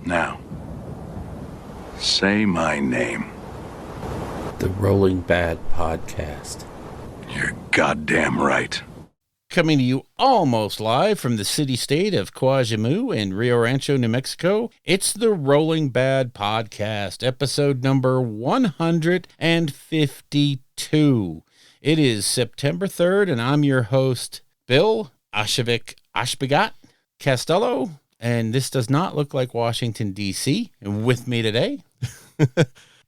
Now, say my name. The Rolling Bad Podcast. You're goddamn right. Coming to you almost live from the city-state of Quajimu in Rio Rancho, New Mexico, it's the Rolling Bad Podcast, episode number 152. It is September 3rd, and I'm your host, Bill Ashbegat Castello, and this does not look like Washington, D.C. And with me today,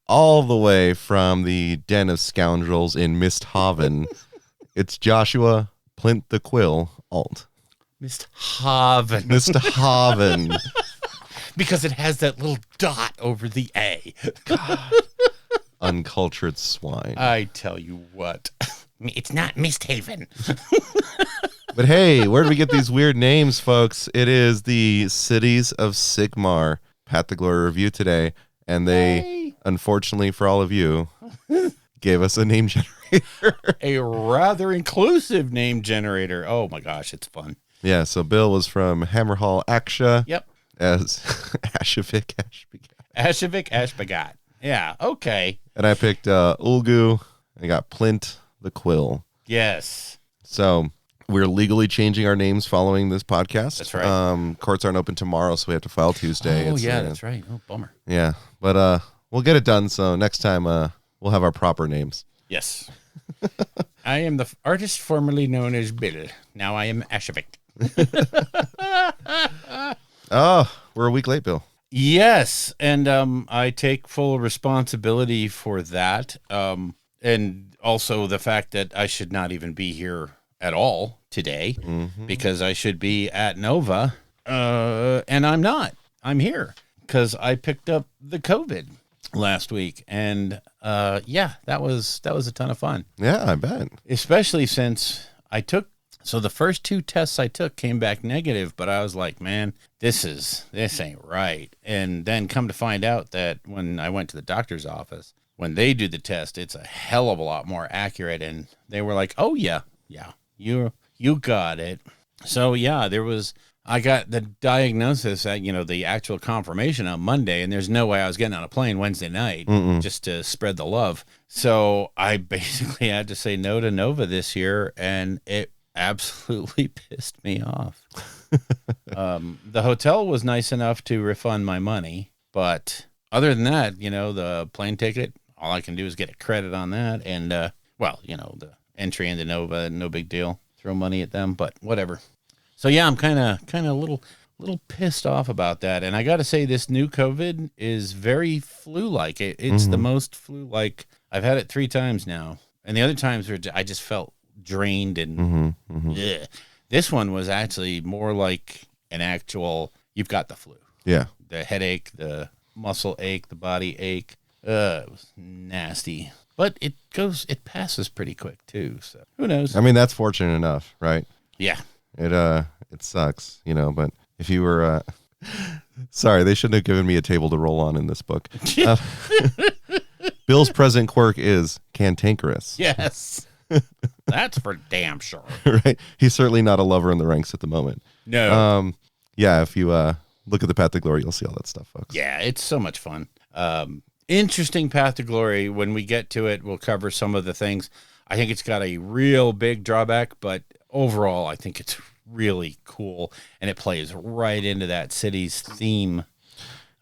all the way from the den of scoundrels in Misthaven, it's Joshua Plint the Quill Alt. Misthaven. Misthaven. Because it has that little dot over the A. God. Uncultured swine. I tell you what. It's not Misthaven. But hey, where do we get these weird names, folks? It is the Cities of Sigmar Path to Glory review today, and they, unfortunately for all of you, gave us a name generator. A rather inclusive name generator. Oh my gosh, it's fun. Yeah, so Bill was from Hammerhall Aksha. Yep. As Ashevik Ashbegat. Yeah, okay. And I picked Ulgu. I got Plint the Quill. Yes. So we're legally changing our names following this podcast. That's right. Courts aren't open tomorrow, so we have to file Tuesday. Oh, that's right. Oh, bummer. Yeah, but we'll get it done. So next time we'll have our proper names. Yes. I am the artist formerly known as Bill. Now I am Ashevik. Oh, we're a week late, Bill. Yes, and I take full responsibility for that, and also the fact that I should not even be here at all today, because I should be at Nova, and I'm not. I'm here because I picked up the COVID last week, and that was a ton of fun. Yeah, I bet. Especially since so the first two tests I took came back negative, but I was like, man, this ain't right. And then come to find out that when I went to the doctor's office, when they do the test, it's a hell of a lot more accurate. And they were like, oh yeah, you got it. So yeah, I got the diagnosis at, the actual confirmation on Monday, and there's no way I was getting on a plane Wednesday night just to spread the love. So I basically had to say no to Nova this year, and it absolutely pissed me off. The hotel was nice enough to refund my money, but other than that, the plane ticket, all I can do is get a credit on that, and the entry into Nova, no big deal. Throw money at them, but whatever. So yeah, I'm kind of a little pissed off about that, and I got to say, this new COVID is very flu-like. It's the most flu-like. I've had it 3 times now, and the other times I just felt drained and ugh. This one was actually more like an actual, you've got the flu. Yeah. The headache, the muscle ache, the body ache. It was nasty. But it passes pretty quick too. So who knows? I mean, that's fortunate enough, right? Yeah. It sucks, but if you were, sorry, they shouldn't have given me a table to roll on in this book. Bill's present quirk is cantankerous. Yes. That's for damn sure. Right? He's certainly not a lover in the ranks at the moment. No. Yeah, if you look at the Path to Glory, you'll see all that stuff, folks. Yeah, it's so much fun. Interesting Path to Glory. When we get to it, we'll cover some of the things. I think it's got a real big drawback, but overall, I think it's really cool, and it plays right into that city's theme.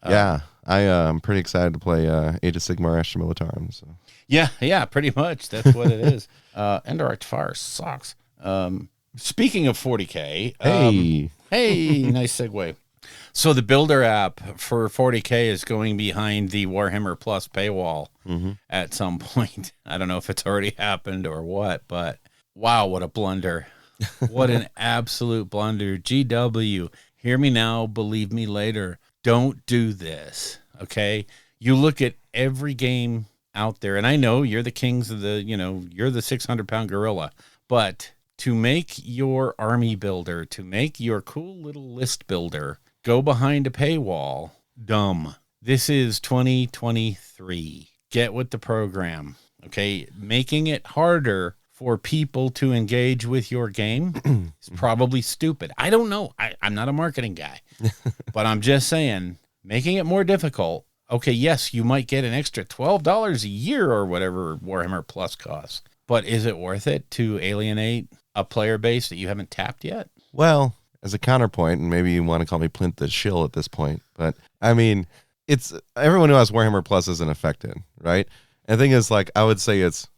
Yeah, I'm pretty excited to play Age of Sigmar Astra Militarum. So. Yeah, pretty much. That's what it is. Endirect Fire sucks. Speaking of 40K. Hey, nice segue. So the builder app for 40K is going behind the Warhammer Plus paywall at some point. I don't know if it's already happened or what, but wow, what a blunder. What an absolute blunder. GW, hear me now, believe me later. Don't do this, okay? You look at every game out there, and I know you're the kings of you're the 600-pound gorilla, but to make your army builder, to make your cool little list builder go behind a paywall, dumb. This is 2023. Get with the program, okay? Making it harder for people to engage with your game is probably stupid. I don't know. I'm not a marketing guy, but I'm just saying, making it more difficult. Okay, yes, you might get an extra $12 a year or whatever Warhammer Plus costs, but is it worth it to alienate a player base that you haven't tapped yet? Well, as a counterpoint, and maybe you want to call me Plint the Shill at this point, but I mean, it's everyone who has Warhammer Plus isn't affected, right? And the thing is, like, I would say it's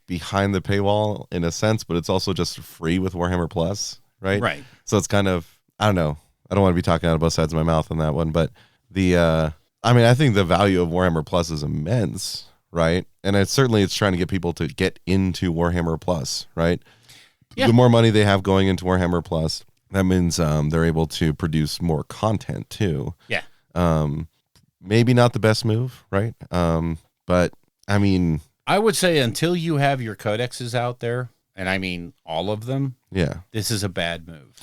behind the paywall in a sense, but it's also just free with Warhammer Plus, right? Right. So it's kind of, I don't know. I don't want to be talking out of both sides of my mouth on that one, but I think the value of Warhammer Plus is immense, right? And it's trying to get people to get into Warhammer Plus, right? Yeah. The more money they have going into Warhammer Plus, that means they're able to produce more content too. Yeah. Maybe not the best move, right? But I mean, I would say until you have your codexes out there, and I mean all of them, yeah, this is a bad move.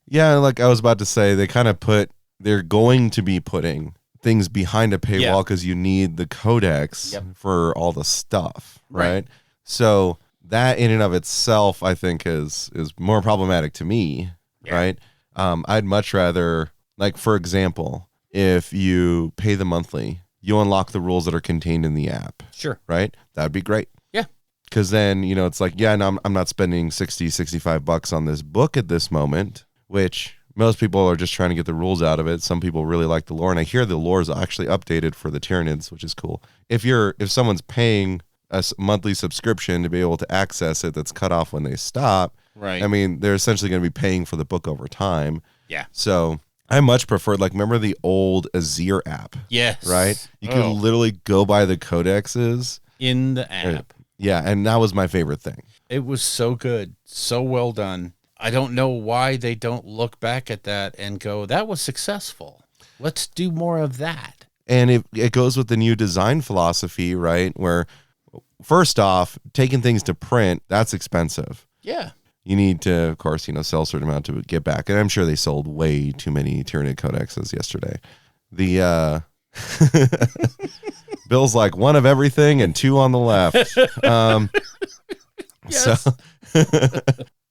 Yeah, like I was about to say, they're going to be putting things behind a paywall because you need the codex for all the stuff, right? So that in and of itself, I think is more problematic to me, right? I'd much rather, like, for example, if you pay the monthly, you unlock the rules that are contained in the app. Sure. Right? That'd be great. Yeah. Because then, it's like, no, I'm not spending $65 on this book at this moment, which most people are just trying to get the rules out of it. Some people really like the lore, and I hear the lore is actually updated for the Tyranids, which is cool. If someone's paying a monthly subscription to be able to access it that's cut off when they stop, right? I mean, they're essentially going to be paying for the book over time. Yeah. So I much preferred, like, remember the old Azir app? Yes. Right? You could literally go by the codexes in the app. Yeah, and that was my favorite thing. It was so good, so well done. I don't know why they don't look back at that and go, that was successful. Let's do more of that. And it goes with the new design philosophy, right? Where, first off, taking things to print, that's expensive. Yeah. You need to, of course, sell a certain amount to get back. And I'm sure they sold way too many Tyranid codexes yesterday. The Bill's like, one of everything and two on the left. Yes. So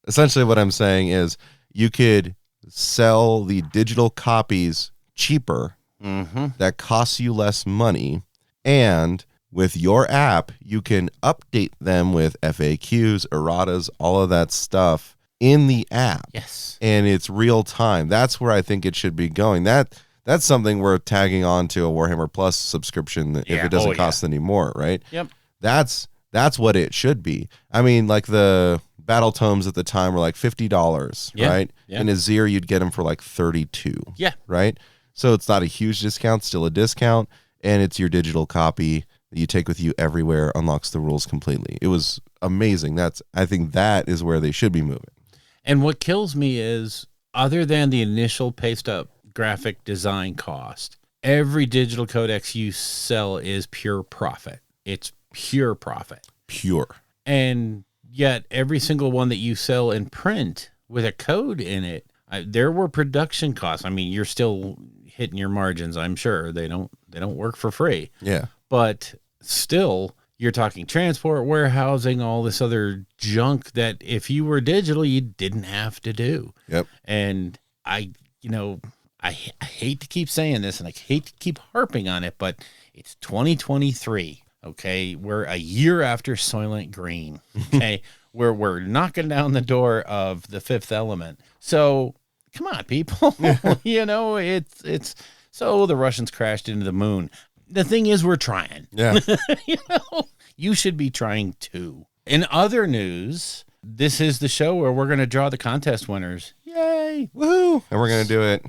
essentially what I'm saying is you could sell the digital copies cheaper that costs you less money, and with your app you can update them with FAQs, erratas, all of that stuff in the app. Yes. And it's real time. That's where I think it should be going. That's something we're tagging on to a Warhammer Plus subscription if it doesn't cost any more, right? Yep. That's what it should be. I mean, like the battle tomes at the time were like $50, right? Yeah. In Azir, you'd get them for like $32. Yeah. Right? So it's not a huge discount, still a discount, and it's your digital copy that you take with you everywhere, unlocks the rules completely. It was amazing. I think that is where they should be moving. And what kills me is, other than the initial paste up graphic design cost, every digital codex you sell is pure profit. It's pure profit. Pure. And yet every single one that you sell in print with a code in it, there were production costs. I mean, you're still hitting your margins, I'm sure. They don't work for free. Yeah. But still, you're talking transport, warehousing, all this other junk that if you were digital, you didn't have to do. Yep. And I hate to keep saying this and I hate to keep harping on it, but it's 2023. Okay. We're a year after Soylent Green. Okay. where we're knocking down the door of the fifth element. So come on, people. It's so the Russians crashed into the moon. The thing is, we're trying. Yeah. You should be trying too. In other news, this is the show where we're going to draw the contest winners. Yay. Woohoo. And we're going to do it,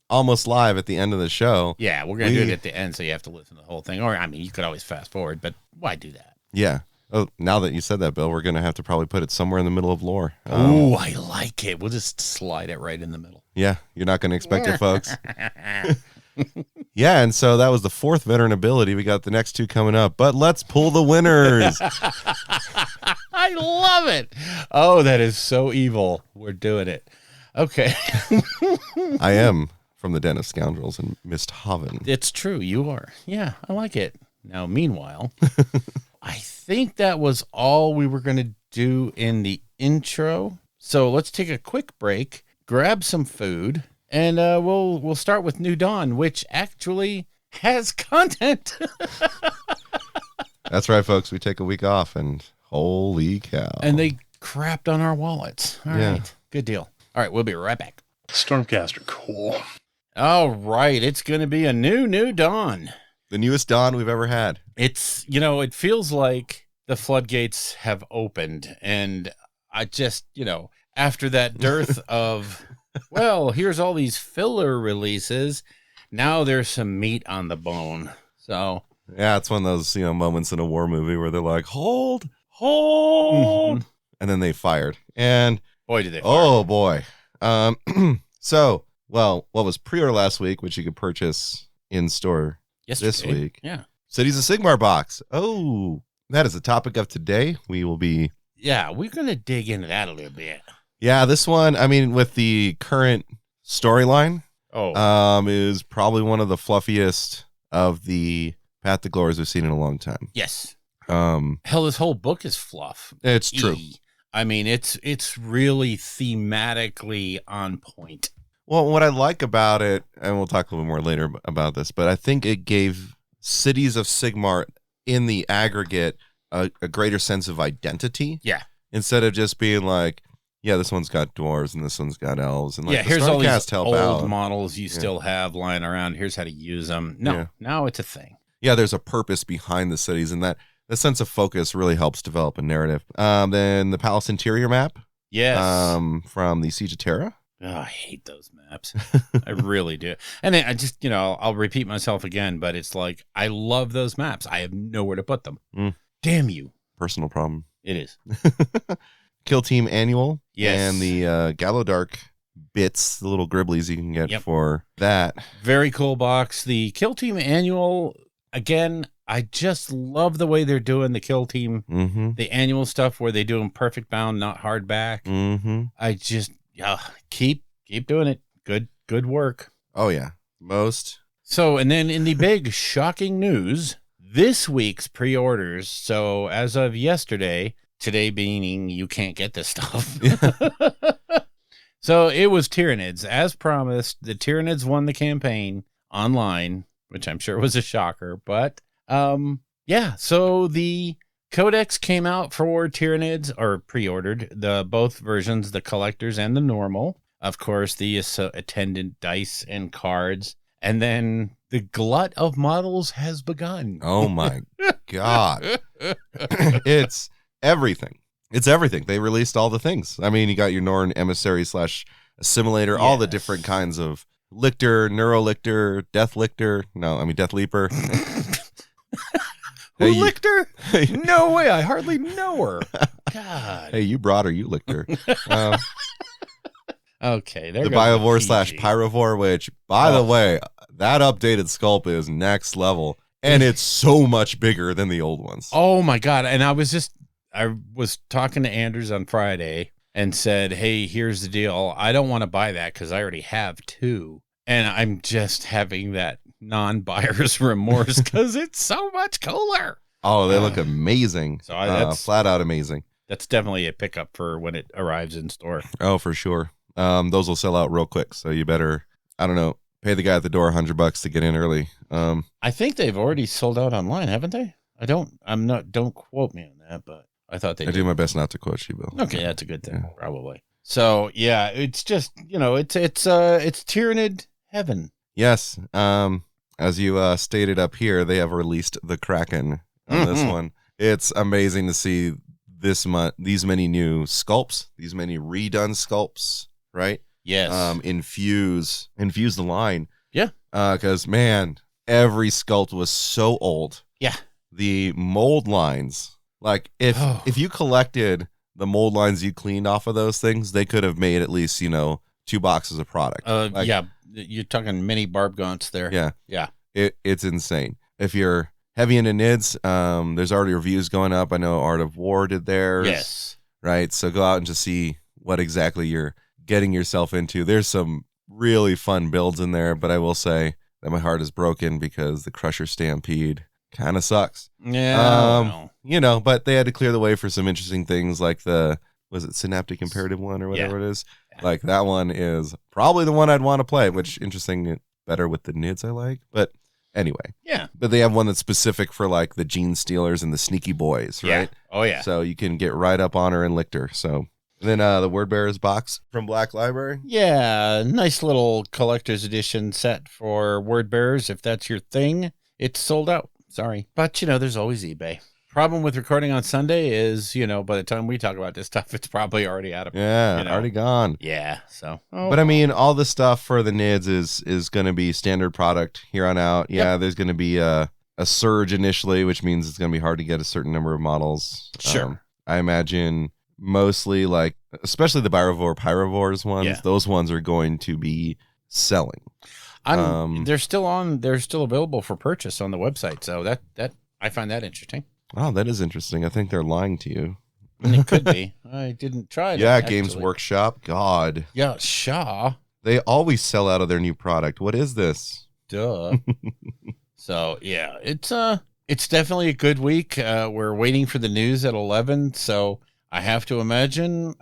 almost live at the end of the show. Yeah, we're going to do it at the end, so you have to listen to the whole thing. Or, I mean, you could always fast forward, but why do that? Yeah. Oh, now that you said that, Bill, we're going to have to probably put it somewhere in the middle of lore. Oh, I like it. We'll just slide it right in the middle. Yeah, you're not going to expect it, folks. Yeah, and so that was the fourth veteran ability. We got the next two coming up, but let's pull the winners. I love it. Oh, that is so evil. We're doing it. Okay. I am from the Den of Scoundrels in Misthaven. It's true. You are. Yeah, I like it. Now, meanwhile, I think that was all we were going to do in the intro. So let's take a quick break, grab some food, And we'll start with New Dawn, which actually has content. That's right, folks. We take a week off, and holy cow. And they crapped on our wallets. All right. Good deal. All right, we'll be right back. Stormcaster, cool. All right, it's going to be a new Dawn. The newest Dawn we've ever had. It's, it feels like the floodgates have opened, and I just, after that dearth of, well, here's all these filler releases, now there's some meat on the bone. So yeah, it's one of those moments in a war movie where they're like, hold, and then they fired, and boy, did they fire. Oh boy. So, well, what was pre-order last week, which you could purchase in store this week? Yeah, Cities of Sigmar box. Oh, that is the topic of today. We're gonna dig into that a little bit. Yeah, this one, I mean, with the current storyline, is probably one of the fluffiest of the Path to Glories we've seen in a long time. Yes. Hell, this whole book is fluff. It's true. I mean, it's really thematically on point. Well, what I like about it, and we'll talk a little more later about this, but I think it gave Cities of Sigmar in the aggregate a greater sense of identity. Yeah. Instead of just being like, yeah, this one's got dwarves and this one's got elves. And like, here's all these help old out. models you still have lying around. Here's how to use them. No, now it's a thing. Yeah, there's a purpose behind the cities, and that sense of focus really helps develop a narrative. Then the Palace Interior map. Yes. From the Siege of Terra. Oh, I hate those maps. I really do. And then I just, I'll repeat myself again, but it's like, I love those maps. I have nowhere to put them. Damn you. Personal problem. It is. Kill Team Annual. Yes. And the Gallodark bits, the little gribblies you can get for that. Very cool box. The Kill Team Annual, again, I just love the way they're doing the Kill Team, the annual stuff where they do them perfect bound, not hardback. I just, keep doing it. Good work. Oh, yeah. Most. So, and then in the big shocking news, this week's pre-orders. So as of yesterday, today being you can't get this stuff. So it was Tyranids. As promised, the Tyranids won the campaign online, which I'm sure was a shocker. But so the Codex came out for Tyranids, or pre-ordered, both versions, the collectors and the normal. Of course, the attendant dice and cards. And then the glut of models has begun. Oh my God. It's everything. It's everything. They released all the things. I mean, you got your Norn emissary / assimilator, all the different kinds of lictor, neurolictor, death lictor. No, I mean, death leaper. Who licked her? No way. I hardly know her. God. Hey, you brought her. You licked her. Okay. The Biovore / Pyrovore, which, by the way, that updated sculpt is next level. And it's so much bigger than the old ones. Oh, my God. And I was talking to Anders on Friday and said, hey, here's the deal. I don't want to buy that because I already have 2. And I'm just having that non-buyer's remorse because it's so much cooler. Oh, they look amazing. So that's flat out amazing. That's definitely a pickup for when it arrives in store. Oh, for sure. Those will sell out real quick. So you better, I don't know, pay the guy at the door $100 to get in early. I think they've already sold out online, haven't they? Don't quote me on that, but I thought they did. I do my best not to quote you, Bill. Okay, that's a good thing, probably. So yeah, it's just, it's Tyranid heaven. Yes. As you stated up here, they have released the Kraken on this one. It's amazing to see these many new sculpts, these many redone sculpts, right? Yes. Infuse the line. Yeah. Because man, every sculpt was so old. Yeah. The mold lines, like if you collected the mold lines you cleaned off of those things, they could have made at least 2 boxes of product. Yeah. You're talking mini barb gaunts there. Yeah. Yeah. It's insane. If you're heavy into NIDS, there's already reviews going up. I know Art of War did theirs. Yes. Right. So go out and just see what exactly you're getting yourself into. There's some really fun builds in there, but I will say that my heart is broken because the Crusher Stampede kind of sucks. Yeah. But they had to clear the way for some interesting things like was was it Synaptic Imperative one or whatever it is? Like that one is probably the one I'd want to play, which interesting, better with the NIDS I like. But anyway. Yeah. But they have one that's specific for like the Gene Stealers and the Sneaky Boys, right? Yeah. Oh, yeah. So you can get right up on her and licked her. So and then the Word Bearers box from Black Library. Yeah. Nice little collector's edition set for Word Bearers. If that's your thing, it's sold out. Sorry. But, there's always eBay. Problem with recording on Sunday is, by the time we talk about this stuff, it's probably already out of already gone. Yeah. So, but I mean, all the stuff for the NIDS is going to be standard product here on out. Yeah, there's going to be a surge initially, which means it's going to be hard to get a certain number of models. Sure. I imagine mostly like, especially the Pyrovores ones. Yeah. Those ones are going to be selling. They're still available for purchase on the website. So that I find that interesting. Oh, that is interesting. I think they're lying to you. It could be. I didn't try that. Games Workshop. God. Yeah, Shaw. They always sell out of their new product. What is this? Duh. So yeah, it's definitely a good week. We're waiting for the news at 11, so I have to imagine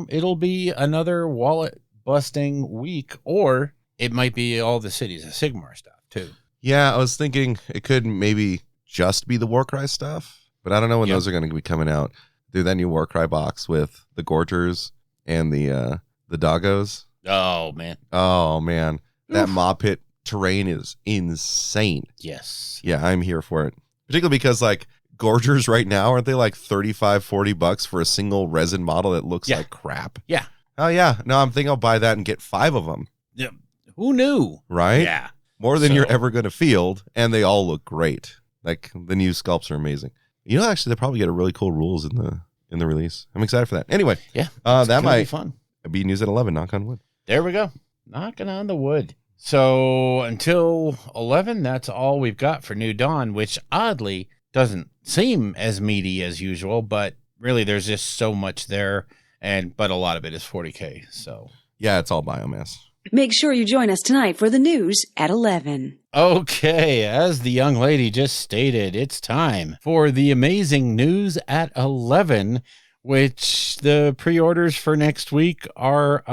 it'll be another wallet busting week, or it might be all the Cities of Sigmar stuff too. Yeah, I was thinking it could maybe just be the Warcry stuff, but I don't know when those are going to be coming out. Do that new Warcry box with the Gorgers and the Doggos. Oh man, that mob pit terrain is insane. Yes, yeah, I'm here for it, particularly because like Gorgers right now, aren't they like $35-$40 for a single resin model that looks like crap? Yeah. Oh yeah, no, I'm thinking I'll buy that and get 5 of them. Yeah, who knew? Right? Yeah, more than you're ever going to field, and they all look great. Like the new sculpts are amazing. Actually, they'll probably get a really cool rules in the release. I'm excited for that. Anyway, that might be fun. Be news at 11. Knock on wood. There we go. Knocking on the wood. So until 11, that's all we've got for New Dawn, which oddly doesn't seem as meaty as usual, but really there's just so much there, but a lot of it is 40K. So yeah, it's all biomass. Make sure you join us tonight for the news at 11. Okay, as the young lady just stated, it's time for the amazing news at 11, which the pre-orders for next week are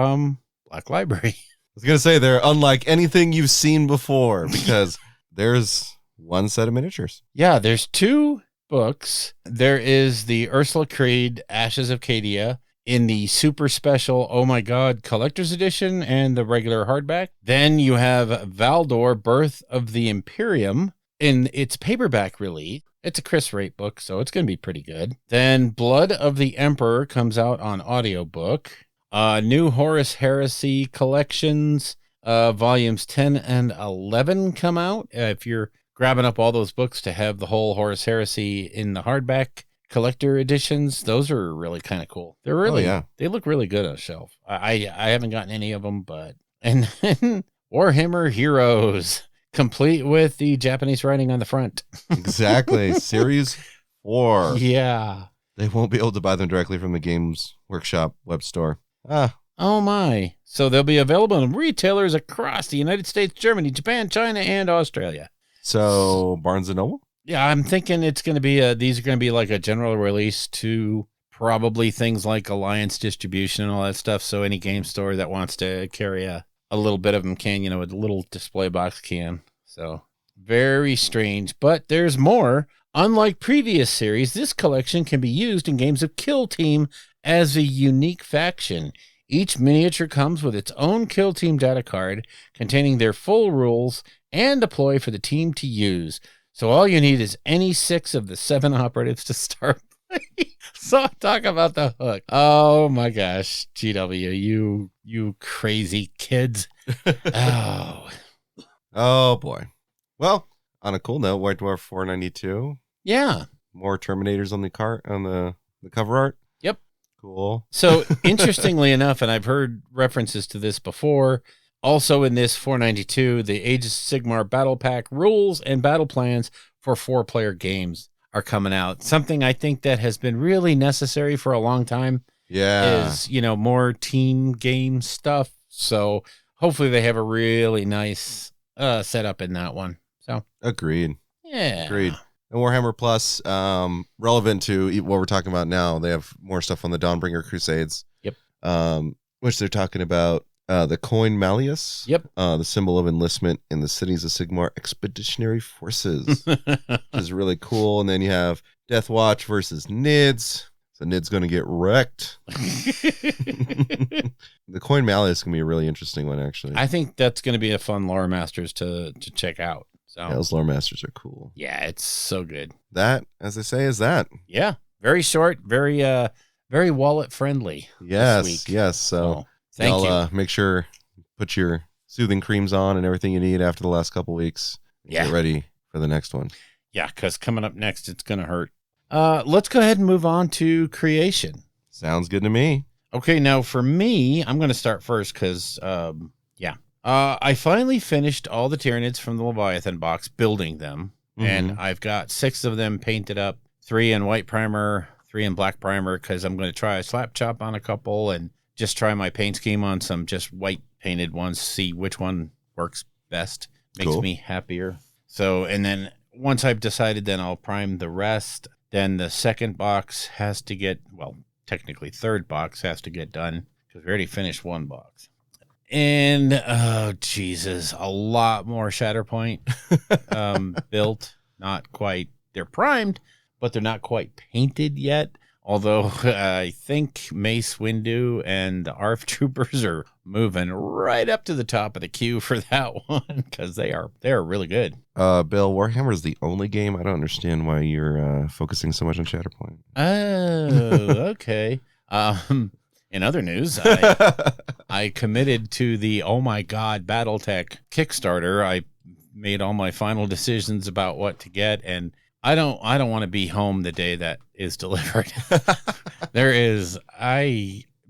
Black Library. I was going to say they're unlike anything you've seen before because there's one set of miniatures. Yeah, there's 2 books. There is the Ursula Creed Ashes of Cadia in the super special, oh my god, collector's edition and the regular hardback. Then you have Valdor, Birth of the Imperium in its paperback release. It's a Chris Rate book, so it's going to be pretty good. Then Blood of the Emperor comes out on audiobook. New Horus Heresy collections, volumes 10 and 11 come out. If you're grabbing up all those books to have the whole Horus Heresy in the hardback collector editions, those are really kind of cool. They're really, they look really good on a shelf. I haven't gotten any of them, and then Warhammer Heroes, complete with the Japanese writing on the front. Exactly. Series 4. Yeah. They won't be able to buy them directly from the Games Workshop web store. Oh my. So they'll be available in retailers across the United States, Germany, Japan, China, and Australia. So Barnes & Noble? Yeah, I'm thinking it's going to be these are going to be like a general release to probably things like Alliance distribution and all that stuff. So any game store that wants to carry a little bit of them can, a little display box can. So very strange, but there's more. Unlike previous series, this collection can be used in games of Kill Team as a unique faction. Each miniature comes with its own Kill Team data card containing their full rules and deploy for the team to use. So all you need is any 6 of the 7 operatives to start playing. So talk about the hook. Oh my gosh, GW, you crazy kids. Oh boy. Well, on a cool note, White Dwarf 492. Yeah. More Terminators on the cover art. Yep. Cool. So interestingly enough, and I've heard references to this before, also in this 492, the Age of Sigmar Battle Pack rules and battle plans for 4-player games are coming out. Something I think that has been really necessary for a long time. Yeah. Is, more team game stuff. So hopefully they have a really nice setup in that one. So agreed. Yeah. Agreed. And Warhammer Plus, relevant to what we're talking about now, they have more stuff on the Dawnbringer Crusades. Yep. Which they're talking about the coin Malleus. Yep. The symbol of enlistment in the cities of Sigmar Expeditionary Forces. Which is really cool. And then you have Death Watch versus Nids. So Nid's going to get wrecked. The coin Malleus can be a really interesting one, actually. I think that's going to be a fun Lore Masters to check out. So Yeah, those lore masters are cool. yeah, it's so good. That, as they say, is that. Yeah, very short, very wallet friendly. Yes, this week. yes. So thank you. Make sure put your soothing creams on and everything you need after the last couple weeks. Yeah. Get ready for the next one. Yeah, because coming up next, it's going to hurt. Let's go ahead and move on to creation. Sounds good to me. Okay, now for me, I'm going to start first because, I finally finished all the Tyranids from the Leviathan box, building them, and I've got 6 of them painted up, 3 in white primer, 3 in black primer, because I'm going to try a slap chop on a couple and just try my paint scheme on some just white painted ones, see which one works best, makes me happier. So, and then once I've decided, then I'll prime the rest. Then the second box has to get, well, technically third box has to get done because we already finished one box. And, oh, Jesus, a lot more Shatterpoint built. Not quite, they're primed, but they're not quite painted yet. Although I think Mace Windu and the ARF Troopers are moving right up to the top of the queue for that one because they are really good. Bill, Warhammer is the only game. I don't understand why you're focusing so much on Shatterpoint. Oh, okay. In other news, I committed to the Oh My God Battletech Kickstarter. I made all my final decisions about what to get, and I don't want to be home the day that is delivered.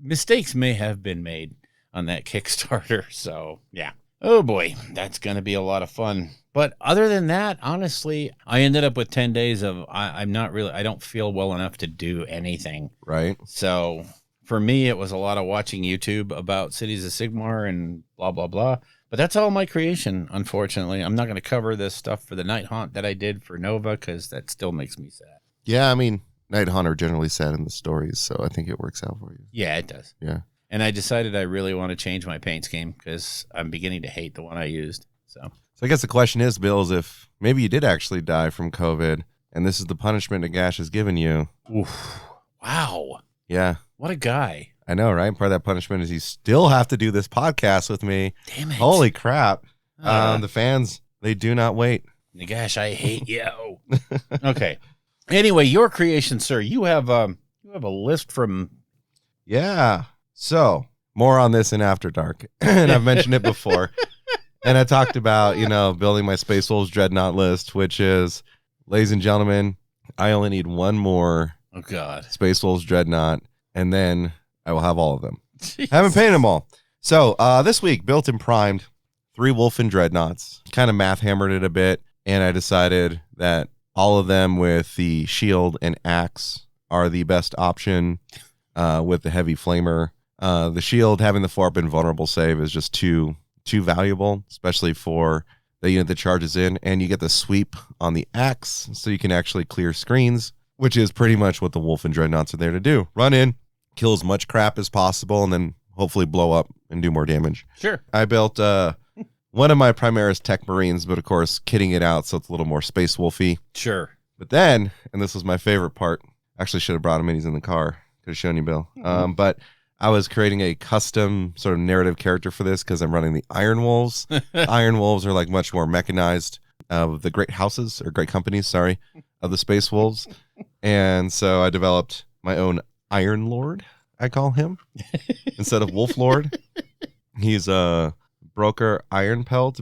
Mistakes may have been made on that Kickstarter. So yeah. Oh boy, that's going to be a lot of fun. But other than that, honestly, I ended up with 10 days of, I don't feel well enough to do anything. Right. So for me, it was a lot of watching YouTube about Cities of Sigmar and blah, blah, blah. But that's all my creation, unfortunately. I'm not going to cover this stuff for the Night Haunt that I did for Nova because that still makes me sad. Yeah, I mean, Night Haunt are generally sad in the stories, so I think it works out for you. Yeah, it does. Yeah. And I decided I really want to change my paint scheme because I'm beginning to hate the one I used. So I guess the question is, Bill, is if maybe you did actually die from COVID and this is the punishment Nagash has given you. Oof. Wow. Yeah. What a guy. I know, right? Part of that punishment is you still have to do this podcast with me. Damn it. Holy crap. The fans, they do not wait. Nagash, I hate you. Okay. Anyway, your creation, sir. You have a list from... Yeah. So, more on this in After Dark. And I've mentioned it before. And I talked about, building my Space Wolves Dreadnought list, which is, ladies and gentlemen, I only need one more Space Wolves Dreadnought, and then I will have all of them. Jeez. I haven't painted them all. So, this week, built and primed 3 Wolfen Dreadnoughts. Kind of math hammered it a bit, and I decided that all of them with the shield and axe are the best option with the heavy flamer. The shield having the 4-up invulnerable save is just too valuable, especially for the unit that charges in, and you get the sweep on the axe, so you can actually clear screens, which is pretty much what the Wolfen Dreadnoughts are there to do. Run in, kill as much crap as possible, and then hopefully blow up and do more damage. Sure. I built one of my Primaris Tech Marines, but of course, kitting it out so it's a little more Space Wolfy. Sure. But then, and this was my favorite part, actually should have brought him in, he's in the car. Could have shown you, Bill. But I was creating a custom sort of narrative character for this because I'm running the Iron Wolves. Iron Wolves are like much more mechanized of the great houses, or great companies, sorry, of the Space Wolves. And so I developed my own Iron Lord, I call him, instead of Wolf Lord. He's a broker iron pelt,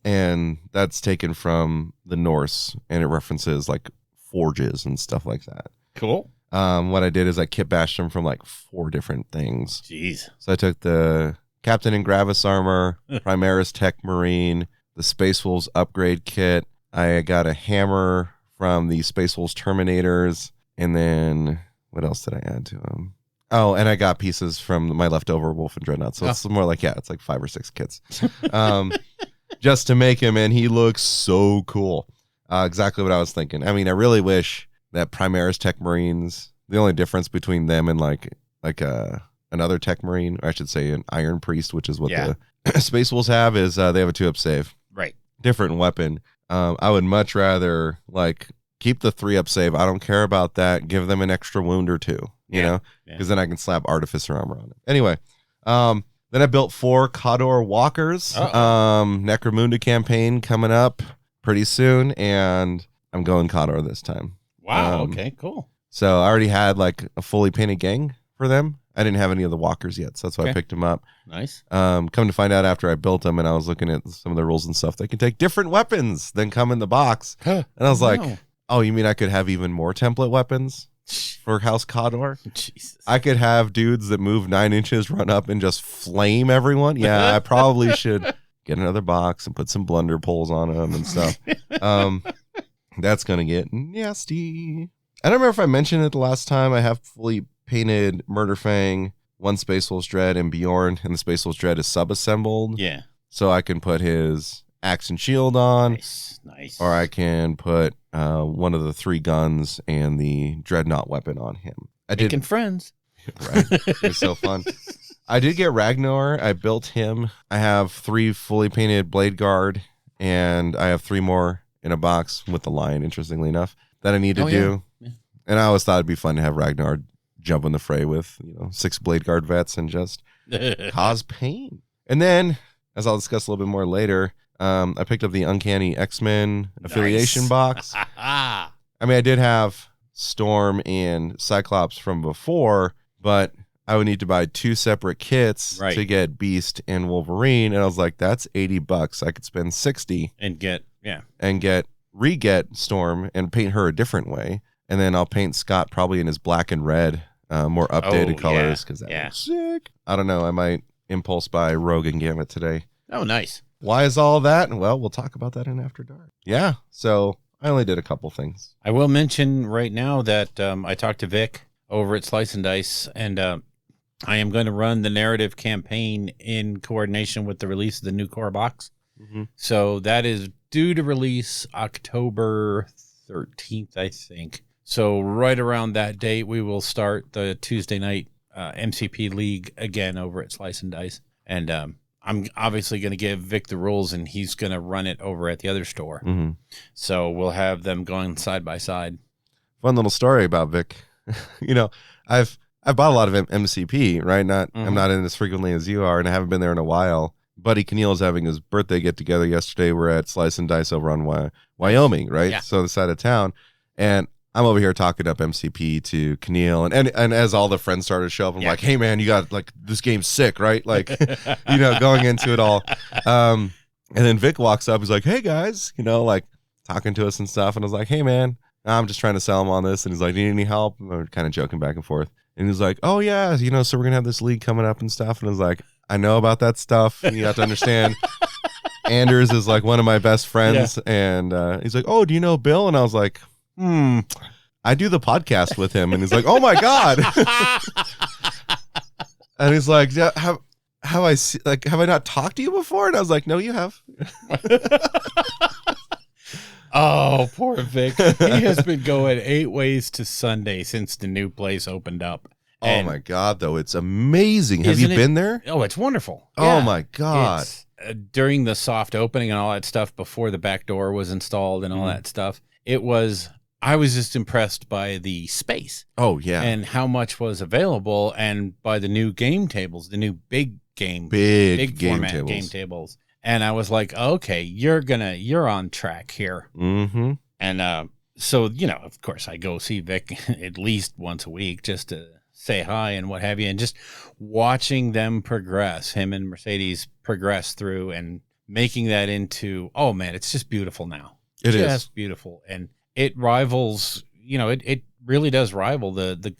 and that's taken from the Norse, and it references like forges and stuff like that. Cool. What I did is I kit bashed him from like 4 different things. Jeez. So I took the Captain and Gravis armor, Primaris Tech Marine, the Space Wolves upgrade kit. I got a hammer from the Space Wolves Terminators, and then what else did I add to them? Oh, and I got pieces from my leftover Wolfen Dreadnought. So it's more like, it's like 5 or 6 kits. Just to make him, and he looks so cool. Exactly what I was thinking. I mean, I really wish that Primaris Tech Marines, the only difference between them and another Tech Marine, or I should say an Iron Priest, which is what the Space Wolves have, is they have a 2-up save. Right. Different weapon. I would much rather keep the 3-up save. I don't care about that. Give them an extra wound or two, you know, because then I can slap Artificer Armor on it. Anyway, then I built 4 Khador Walkers. Necromunda campaign coming up pretty soon, and I'm going Khador this time. Wow. Okay, cool. So I already had a fully painted gang for them. I didn't have any of the walkers yet, so that's why I picked them up. Nice. Come to find out after I built them and I was looking at some of the rules and stuff, they can take different weapons than come in the box. And I was like, oh, you mean I could have even more template weapons for House Khador? Jesus. I could have dudes that move 9 inches, run up and just flame everyone. Yeah, I probably should get another box and put some blunder poles on them and stuff. That's going to get nasty. I don't remember if I mentioned it the last time. I have fully painted Murderfang, 1 Space Wolves Dread, and Bjorn, and the Space Wolves Dread is sub-assembled. Yeah. So I can put his axe and shield on. Nice. Or I can put one of the 3 guns and the dreadnought weapon on him. Making friends. Right. It's so fun. I did get Ragnar. I built him. I have 3 fully painted Blade Guard, and I have 3 more in a box with the lion, interestingly enough, that I need to do. Yeah. And I always thought it'd be fun to have Ragnar jump in the fray with 6 Blade Guard vets and just cause pain. And then, as I'll discuss a little bit more later, I picked up the Uncanny X-Men affiliation box. I mean, I did have Storm and Cyclops from before, but I would need to buy 2 separate kits to get Beast and Wolverine. And I was like, that's $80. I could spend 60 and get re-get Storm and paint her a different way. And then I'll paint Scott probably in his black and red, more updated colors, because that looks sick. I don't know. I might impulse buy Rogue and Gambit today. Oh, nice. Why is all that? Well, we'll talk about that in After Dark. Yeah. So I only did a couple things. I will mention right now that I talked to Vic over at Slice and Dice, and I am going to run the narrative campaign in coordination with the release of the new core box. Mm-hmm. So that is due to release October 13th, I think. So right around that date, we will start the Tuesday night MCP League again over at Slice and Dice. And I'm obviously going to give Vic the rules, and he's going to run it over at the other store. Mm-hmm. So we'll have them going side by side. Fun little story about Vic. I've bought a lot of MCP, right? I'm not in as frequently as you are, and I haven't been there in a while. Buddy Keneal is having his birthday get together yesterday. We're at Slice and Dice over on Wyoming, right? Yeah. So the side of town, and I'm over here talking up MCP to Keneal, and as all the friends started to show up, I'm like, hey man, you got this game's sick, right? Going into it all. And then Vic walks up, he's like, hey guys, talking to us and stuff. And I was like, hey man, I'm just trying to sell him on this. And he's like, need any help? And we're kind of joking back and forth. And he's like, oh yeah, so we're gonna have this league coming up and stuff. And I was like, I know about that stuff. And you have to understand, Anders is one of my best friends. Yeah. And he's like, oh, do you know Bill? And I was like, I do the podcast with him. And he's like, oh my God. And he's like, yeah, have I not talked to you before? And I was like, no, you have. Oh, poor Vic. He has been going 8 ways to Sunday since the new place opened up. Oh my God, though. It's amazing. Have you been there? Oh, it's wonderful. Oh my God. During the soft opening and all that stuff, before the back door was installed and all that stuff, I was just impressed by the space. Oh yeah. And how much was available, and by the new game tables, the new big game format game tables. And I was like, okay, you're on track here. Mm-hmm. And so, of course, I go see Vic at least once a week just to say hi and what have you. And just watching them progress, him and Mercedes progress through and making that into, oh man, it's just beautiful now. It is just beautiful. And it rivals, it really does rival the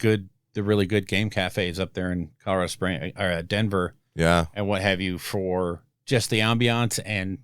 really good game cafes up there in Colorado Springs or Denver. Yeah. And what have you, for just the ambiance, and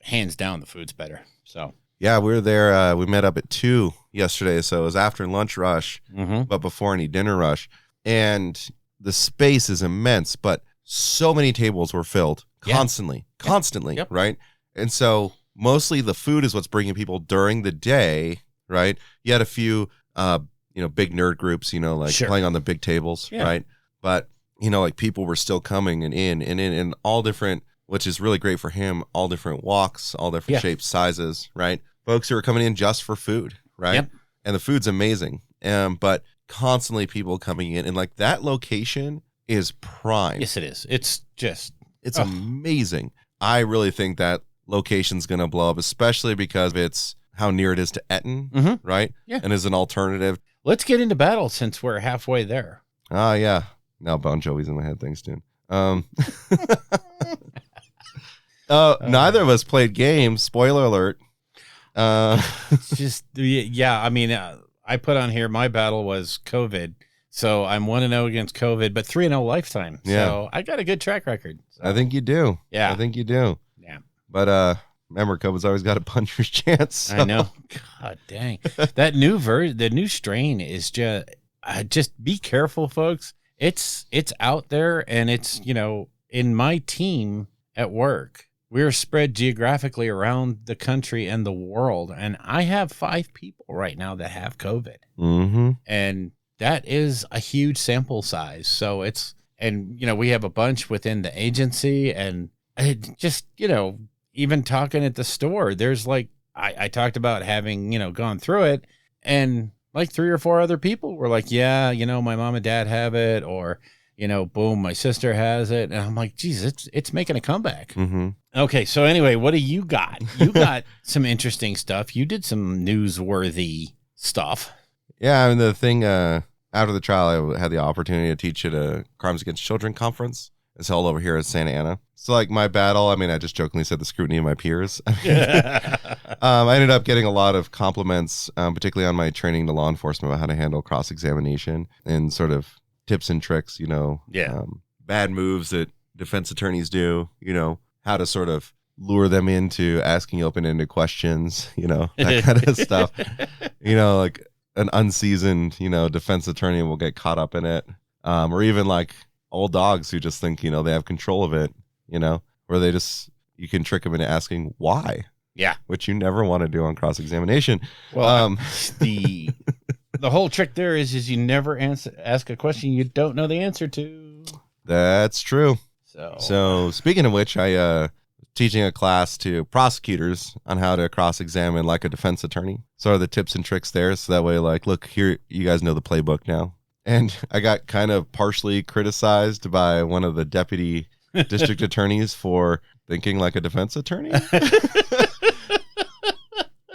hands down the food's better. So yeah, we were there. We met up at 2 yesterday, so it was after lunch rush, but before any dinner rush. And the space is immense, but so many tables were filled constantly, yep. Right? And so mostly the food is what's bringing people during the day, right? You had a few, big nerd groups, like Sure. playing on the big tables, Yeah. right? But, like people were still coming and all different, which is really great for him, all different walks, all different Yeah. shapes, sizes, right? Folks who are coming in just for food, right? Yep. And the food's amazing. But constantly people coming in, and like that location is prime. Yes, it is. It's just It's amazing. I really think that location's going to blow up, especially because of how near it is to Etten, Mhm. right? Yeah. And as an alternative. Let's get into battle since we're halfway there. Yeah. Now Bon Jovi's in my head. Thanks, dude. Neither of us played games. Spoiler alert. It's just, yeah, I mean, I put on here my battle was COVID. So I'm 1-0 against COVID, but 3-0 lifetime. Yeah. So I got a good track record. So, I think you do. Yeah. I think you do. Yeah. But remember, COVID's always got a puncher's chance. So. I know. God dang. That the new strain is just be careful, folks. It's out there, and it's, in my team at work, we're spread geographically around the country and the world. And I have 5 people right now that have COVID. Mm-hmm. And that is a huge sample size. So we have a bunch within the agency, and it just, even talking at the store, there's like, I talked about having, gone through it, and like 3 or 4 other people were like, yeah, my mom and dad have it, or, boom, my sister has it. And I'm like, geez, it's making a comeback. Mm-hmm. Okay. So anyway, what do you got? You got some interesting stuff. You did some newsworthy stuff. Yeah, I mean, the thing, after the trial, I had the opportunity to teach at a Crimes Against Children conference. It's held over here at Santa Ana. So, like, my battle, I mean, I just jokingly said the scrutiny of my peers. I ended up getting a lot of compliments, particularly on my training to law enforcement about how to handle cross-examination and sort of tips and tricks, bad moves that defense attorneys do, how to sort of lure them into asking open-ended questions, that kind of stuff. Like an unseasoned, defense attorney will get caught up in it. Or even like old dogs who just think, they have control of it, where you can trick them into asking why. Yeah. Which you never want to do on cross-examination. Well, the whole trick there is you never ask a question you don't know the answer to. That's true. So speaking of which, I teaching a class to prosecutors on how to cross-examine like a defense attorney. So are the tips and tricks there. So that way, like, look, here, you guys know the playbook now. And I got kind of partially criticized by one of the deputy district attorneys for thinking like a defense attorney.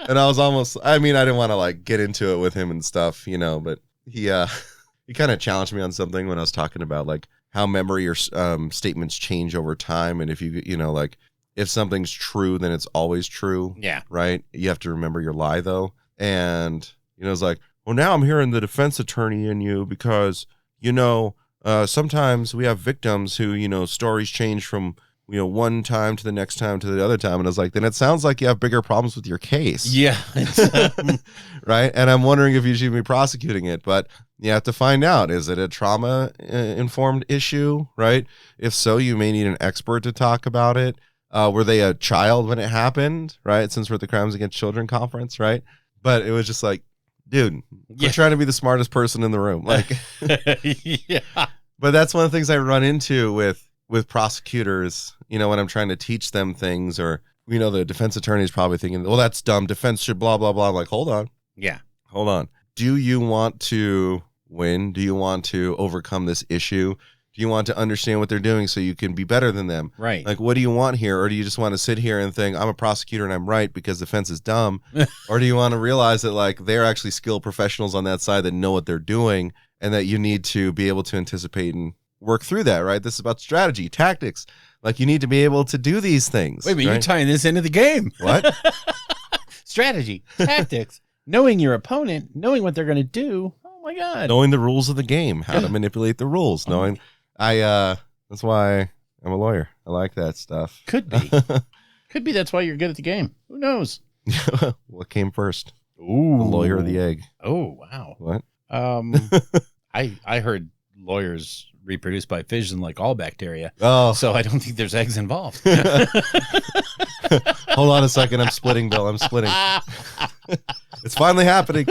And I was I didn't want to like get into it with him and stuff, but he kind of challenged me on something when I was talking about like how memory or statements change over time. And if like if something's true, then it's always true. Yeah. Right. You have to remember your lie though. And, it's like, well, now I'm hearing the defense attorney in you because, sometimes we have victims who, stories change from, one time to the next time to the other time. And I was like, then it sounds like you have bigger problems with your case. Yeah. Right. And I'm wondering if you should be prosecuting it, but you have to find out, is it a trauma informed issue? Right. If so, you may need an expert to talk about it. Were they a child when it happened? Right. Since we're at the Crimes Against Children conference. Right. But it was just like, dude, you're trying to be the smartest person in the room. Like, yeah. But that's one of the things I run into with prosecutors, when I'm trying to teach them things, or, the defense attorney is probably thinking, well, that's dumb. Defense should blah, blah, blah. I'm like, hold on. Yeah. Hold on. Do you want to win? Do you want to overcome this issue? Do you want to understand what they're doing so you can be better than them? Right. Like, what do you want here? Or do you just want to sit here and think, I'm a prosecutor and I'm right because defense is dumb? Or do you want to realize that, like, they're actually skilled professionals on that side that know what they're doing, and that you need to be able to anticipate and work through that, right? This is about strategy, tactics. Like, you need to be able to do these things. Wait, but right? you're tying this into the game. What? Strategy, tactics, knowing your opponent, knowing what they're going to do. Oh, my God. Knowing the rules of the game, how to manipulate the rules, knowing... that's why I'm a lawyer. I like that stuff. Could be. Could be that's why you're good at the game. Who knows? What came first? Ooh. The lawyer or the egg? Oh, wow. What? I heard lawyers reproduce by fission like all bacteria. Oh. So I don't think there's eggs involved. Hold on a second. I'm splitting, Bill. I'm splitting. It's finally happening.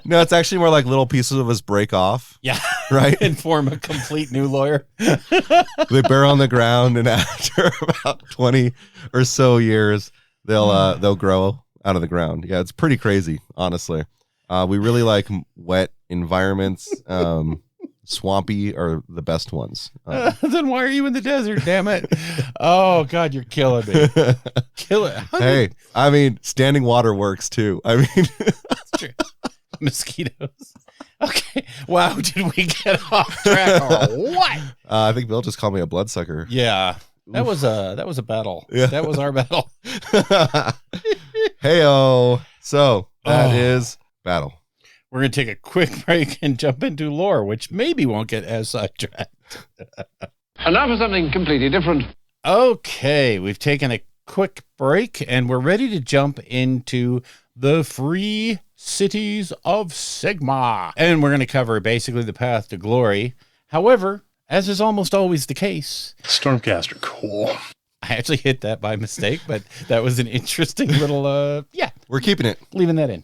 No, it's actually more like little pieces of us break off. Yeah. Right? And form a complete new lawyer. They bear on the ground, and after about 20 or so years, they'll grow out of the ground. Yeah, it's pretty crazy, honestly. We really like wet environments. Swampy are the best ones. Then why are you in the desert? Damn it! Oh God, you're killing me. Kill it. Hey, I mean, standing water works too. I mean, True. Mosquitoes. Okay. Wow. Did we get off track or what? I think Bill just called me a bloodsucker. Yeah. That was a battle. Yeah. That was our battle. Heyo. So that is battle. We're gonna take a quick break and jump into lore, which maybe won't get as sidetracked. And now for something completely different. Okay, we've taken a quick break and we're ready to jump into the free cities of Sigmar. And we're going to cover basically the path to glory. However, as is almost always the case, Stormcaster, cool. I actually hit that by mistake, but that was an interesting little, We're keeping it. leaving that in.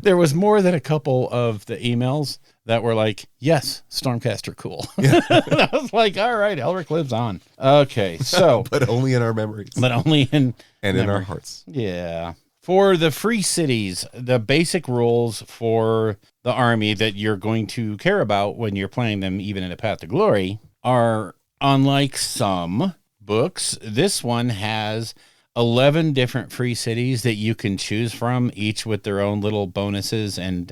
There was more than a couple of the emails that were like, yes, Stormcaster, cool. Yeah. I was like, all right, Elric lives on. Okay, so. But only in our memories. But only in. And in our memory. hearts. Yeah. For the free cities, the basic rules for the army that you're going to care about when you're playing them, even in a Path to Glory, are unlike some books. This one has 11 different free cities that you can choose from, each with their own little bonuses and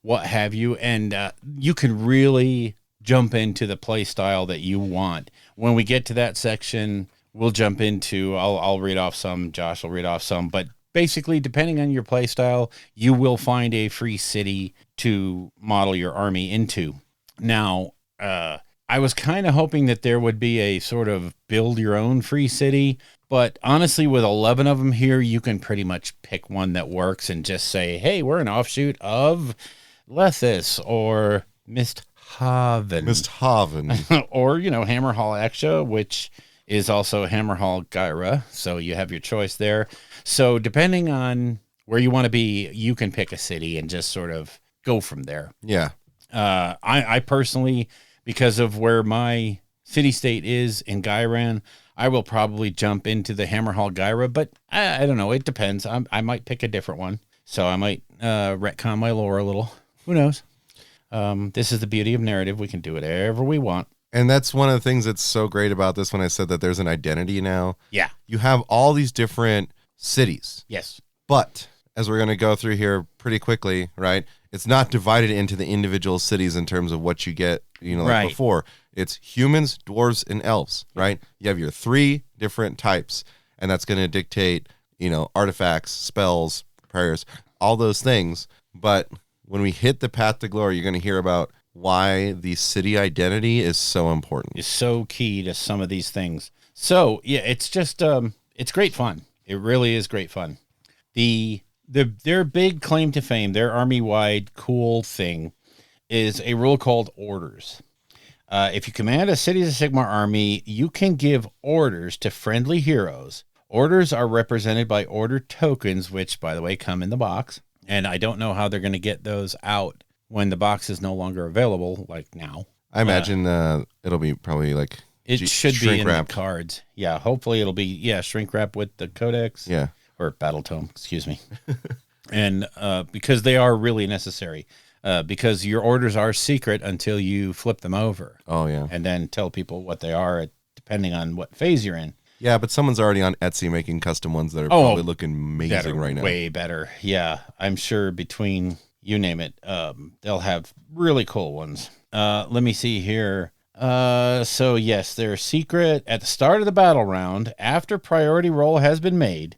what have you. And you can really jump into the play style that you want. When we get to that section, we'll jump into, I'll read off some, Josh will read off some, but basically, depending on your play style, you will find a free city to model your army into. Now, I was kind of hoping that there would be a sort of build your own free city, but honestly, with 11 of them here, you can pretty much pick one that works and just say, hey, we're an offshoot of Lethis or Misthaven. Or, Hammerhall Aksha, which is also Hammerhall Gyra. So you have your choice there. So depending on where you want to be, you can pick a city and just sort of go from there. Yeah. I personally, because of where my city state is in Gyran, I will probably jump into the Hammerhall Gyra, but I don't know. It depends. I might pick a different one. So I might retcon my lore a little. Who knows? This is the beauty of narrative. We can do whatever we want. And that's one of the things that's so great about this when I said that there's an identity now. Yeah. You have all these different cities. Yes. But as we're going to go through here pretty quickly, right? It's not divided into the individual cities in terms of what you get, like Right. before. It's humans, dwarves, and elves, right? You have your 3 different types, and that's going to dictate, artifacts, spells, prayers, all those things. But when we hit the path to glory, you're going to hear about why the city identity is so important. Is so key to some of these things. So yeah, it's just it's great fun. It really is great fun. Their big claim to fame, their army-wide cool thing, is a rule called orders. If you command a Cities of Sigmar army, you can give orders to friendly heroes. Orders are represented by order tokens, which, by the way, come in the box. And I don't know how they're going to get those out when the box is no longer available, like now. I imagine it'll be probably like It should be shrink in wrapped. the cards. Yeah, hopefully it'll be, shrink wrap with the codex. Yeah. Or battle tome, excuse me. And because they are really necessary. Because your orders are secret until you flip them over. Oh, yeah. And then tell people what they are, depending on what phase you're in. Yeah, but someone's already on Etsy making custom ones that are probably looking amazing right now. Way better. Yeah, I'm sure between, you name it, they'll have really cool ones. Let me see here. So yes, they're secret. At the start of the battle round, after priority roll has been made,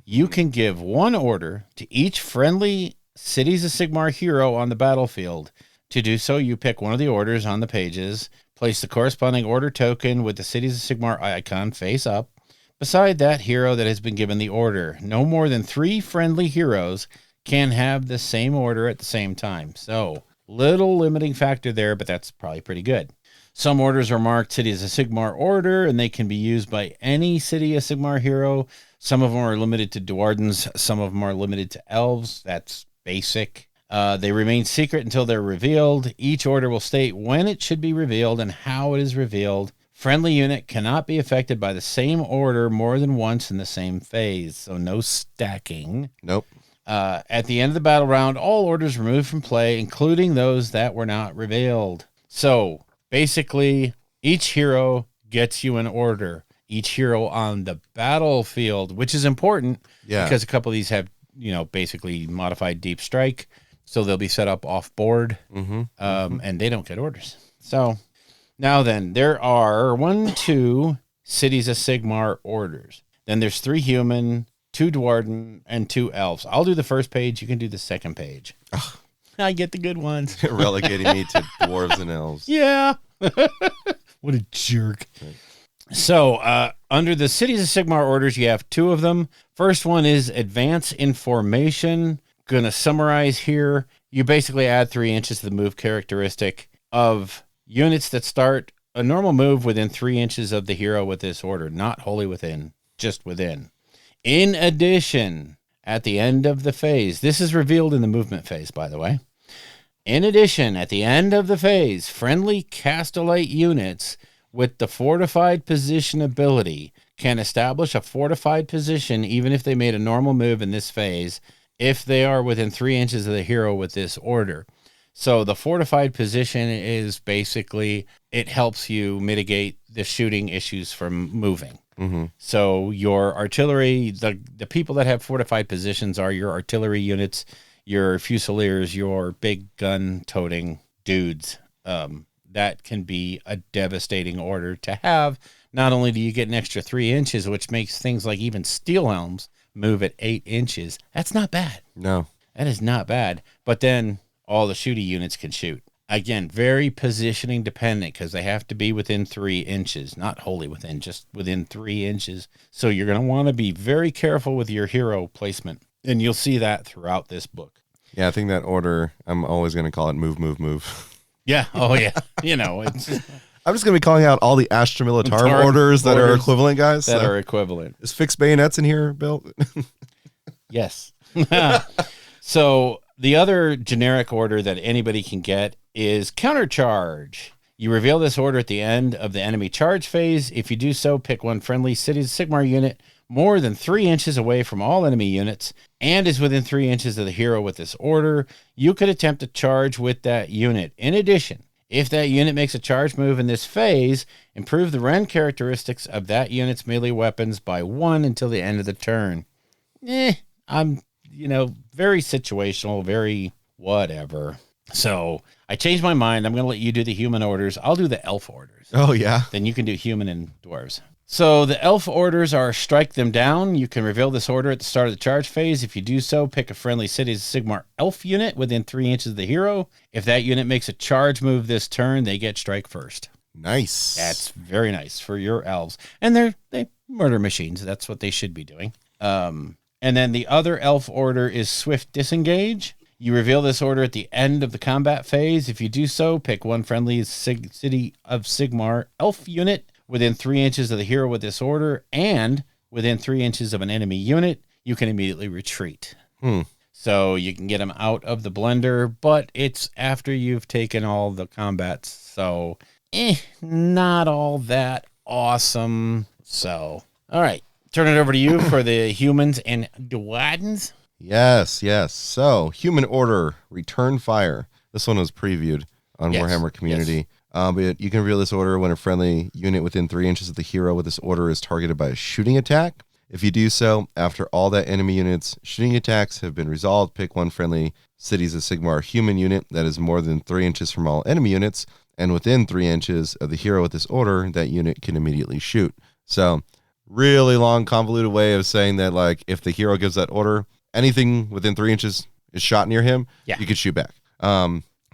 you can give one order to each friendly Cities of Sigmar hero on the battlefield. To do so, you pick one of the orders on the pages, place the corresponding order token with the Cities of Sigmar icon face up beside that hero that has been given the order. No more than 3 friendly heroes can have the same order at the same time. So, little limiting factor there, but that's probably pretty good. Some orders are marked City of Sigmar order, and they can be used by any City of Sigmar hero. Some of them are limited to Dwardens. Some of them are limited to elves. That's basic. They remain secret until they're revealed. Each order will state when it should be revealed and how it is revealed. Friendly unit cannot be affected by the same order more than once in the same phase, so no stacking. Nope. At the end of the battle round, all orders removed from play, including those that were not revealed. So basically, each hero gets you an order. Each hero on the battlefield, which is important because a couple of these have, basically modified deep strike. So they'll be set up off board, and they don't get orders. So now then, there are 2 Cities of Sigmar orders. Then there's 3 human, 2 Dwarden, and 2 elves. I'll do the first page. You can do the second page. Ugh. I get the good ones. Relegating me to dwarves and elves. Yeah. What a jerk. Right. So under the Cities of Sigmar orders, you have 2 of them. First one is Advance in Formation. Going to summarize here. You basically add 3 inches to the move characteristic of units that start a normal move within 3 inches of the hero with this order, not wholly within, just within. In addition, at the end of the phase, this is revealed in the movement phase, by the way. In addition, at the end of the phase, friendly Castellite units with the fortified position ability can establish a fortified position even if they made a normal move in this phase, if they are within 3 inches of the hero with this order. So the fortified position is basically, it helps you mitigate the shooting issues from moving. Mm-hmm. So your artillery, the people that have fortified positions are your artillery units, your fusiliers, your big gun-toting dudes. That can be a devastating order to have. Not only do you get an extra 3 inches, which makes things like even steel helms move at 8 inches. That's not bad. No. That is not bad. But then all the shooty units can shoot. Again, very positioning dependent because they have to be within 3 inches, not wholly within, just within 3 inches. So you're going to want to be very careful with your hero placement. And you'll see that throughout this book. Yeah, I think that order, I'm always going to call it move, move, move. Yeah. Oh, yeah. It's... I'm just going to be calling out all the Astra Militarum orders that are equivalent, guys. That are equivalent. Is fixed bayonets in here, Bill? Yes. So the other generic order that anybody can get is Countercharge. You reveal this order at the end of the enemy charge phase. If you do so, pick one friendly Cities of Sigmar unit more than 3 inches away from all enemy units and is within 3 inches of the hero with this order. You could attempt to charge with that unit. In addition, if that unit makes a charge move in this phase, improve the rend characteristics of that unit's melee weapons by 1 until the end of the turn. I'm, very situational, very whatever. So I changed my mind. I'm going to let you do the human orders. I'll do the elf orders. Oh, yeah. Then you can do human and dwarves. So the elf orders are strike them down. You can reveal this order at the start of the charge phase. If you do so, pick a friendly Cities of Sigmar elf unit within 3 inches of the hero. If that unit makes a charge move this turn, they get strike first. Nice. That's very nice for your elves. And they murder machines. That's what they should be doing. And then the other elf order is Swift Disengage. You reveal this order at the end of the combat phase. If you do so, pick one friendly City of Sigmar elf unit within 3 inches of the hero with this order, and within 3 inches of an enemy unit, you can immediately retreat. So you can get them out of the blender, but it's after you've taken all the combats. So, not all that awesome. So, all right. Turn it over to you for the humans and Dwardens. Yes. So, Human Order, Return Fire. This one was previewed on Warhammer Community. Yes. But you can reveal this order when a friendly unit within 3 inches of the hero with this order is targeted by a shooting attack. If you do so, after all that enemy units' shooting attacks have been resolved, pick one friendly Cities of Sigmar human unit that is more than 3 inches from all enemy units, and within 3 inches of the hero with this order, that unit can immediately shoot. So, really long, convoluted way of saying that, like, if the hero gives that order, anything within 3 inches is shot near him, you can shoot back.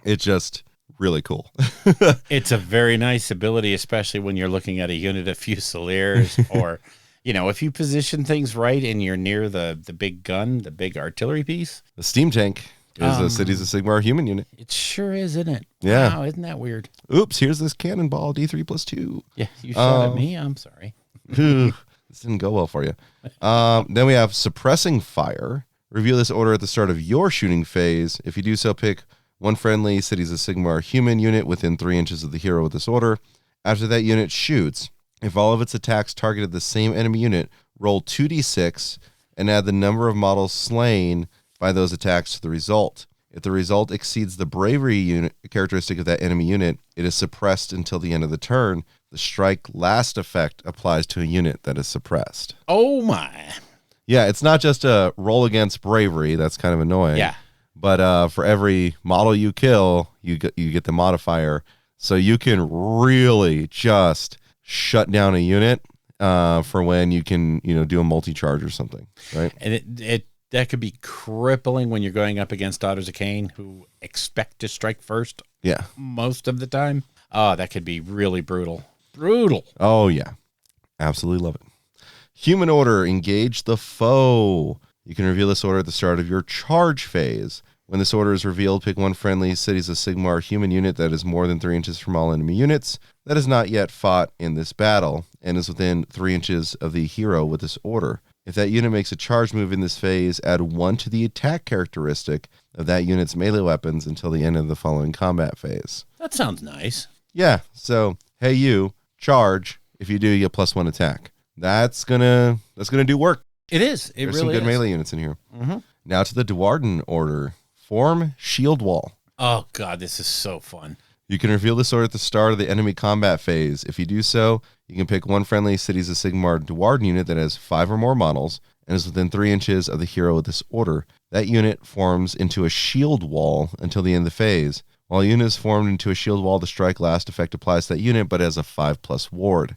It's just really cool. It's a very nice ability, especially when you're looking at a unit of Fusiliers or, if you position things right and you're near the big gun, the big artillery piece. The steam tank. is a Cities of Sigmar human unit. It sure is, isn't it? Yeah. Wow, isn't that weird? Oops, here's this cannonball D3+2. Yeah, you shot at me. I'm sorry. This didn't go well for you. Then we have Suppressing Fire. Reveal this order at the start of your shooting phase. If you do so, pick one friendly Cities of Sigmar human unit within 3 inches of the hero with this order. After that unit shoots, if all of its attacks targeted the same enemy unit, roll 2d6 and add the number of models slain by those attacks to the result. If the result exceeds the bravery unit characteristic of that enemy unit, it is suppressed until the end of the turn. The strike last effect applies to a unit that is suppressed. Oh my. Yeah, it's not just a roll against bravery. That's kind of annoying. Yeah. But for every model you kill, you get the modifier. So you can really just shut down a unit for when you can, do a multi-charge or something, right? And that could be crippling when you're going up against Daughters of Cain, who expect to strike first. Yeah. Most of the time. Oh, that could be really brutal. Brutal. Oh, yeah. Absolutely love it. Human Order, engage the foe. You can reveal this order at the start of your charge phase. When this order is revealed, pick one friendly Cities of Sigmar human unit that is more than 3 inches from all enemy units that has not yet fought in this battle and is within 3 inches of the hero with this order. If that unit makes a charge move in this phase, add 1 to the attack characteristic of that unit's melee weapons until the end of the following combat phase. That sounds nice. Yeah, so, hey you, charge. If you do, you get +1 attack. That's gonna do work. It is. There's really some good is. melee units in here. Mm-hmm. Now to the Duarden order. Form Shield Wall. Oh, God, this is so fun. You can reveal this order at the start of the enemy combat phase. If you do so, you can pick one friendly Cities of Sigmar Duarden unit that has 5 or more models and is within 3 inches of the hero with this order. That unit forms into a shield wall until the end of the phase. While a unit is formed into a shield wall, the strike last effect applies to that unit, but as a 5+ ward.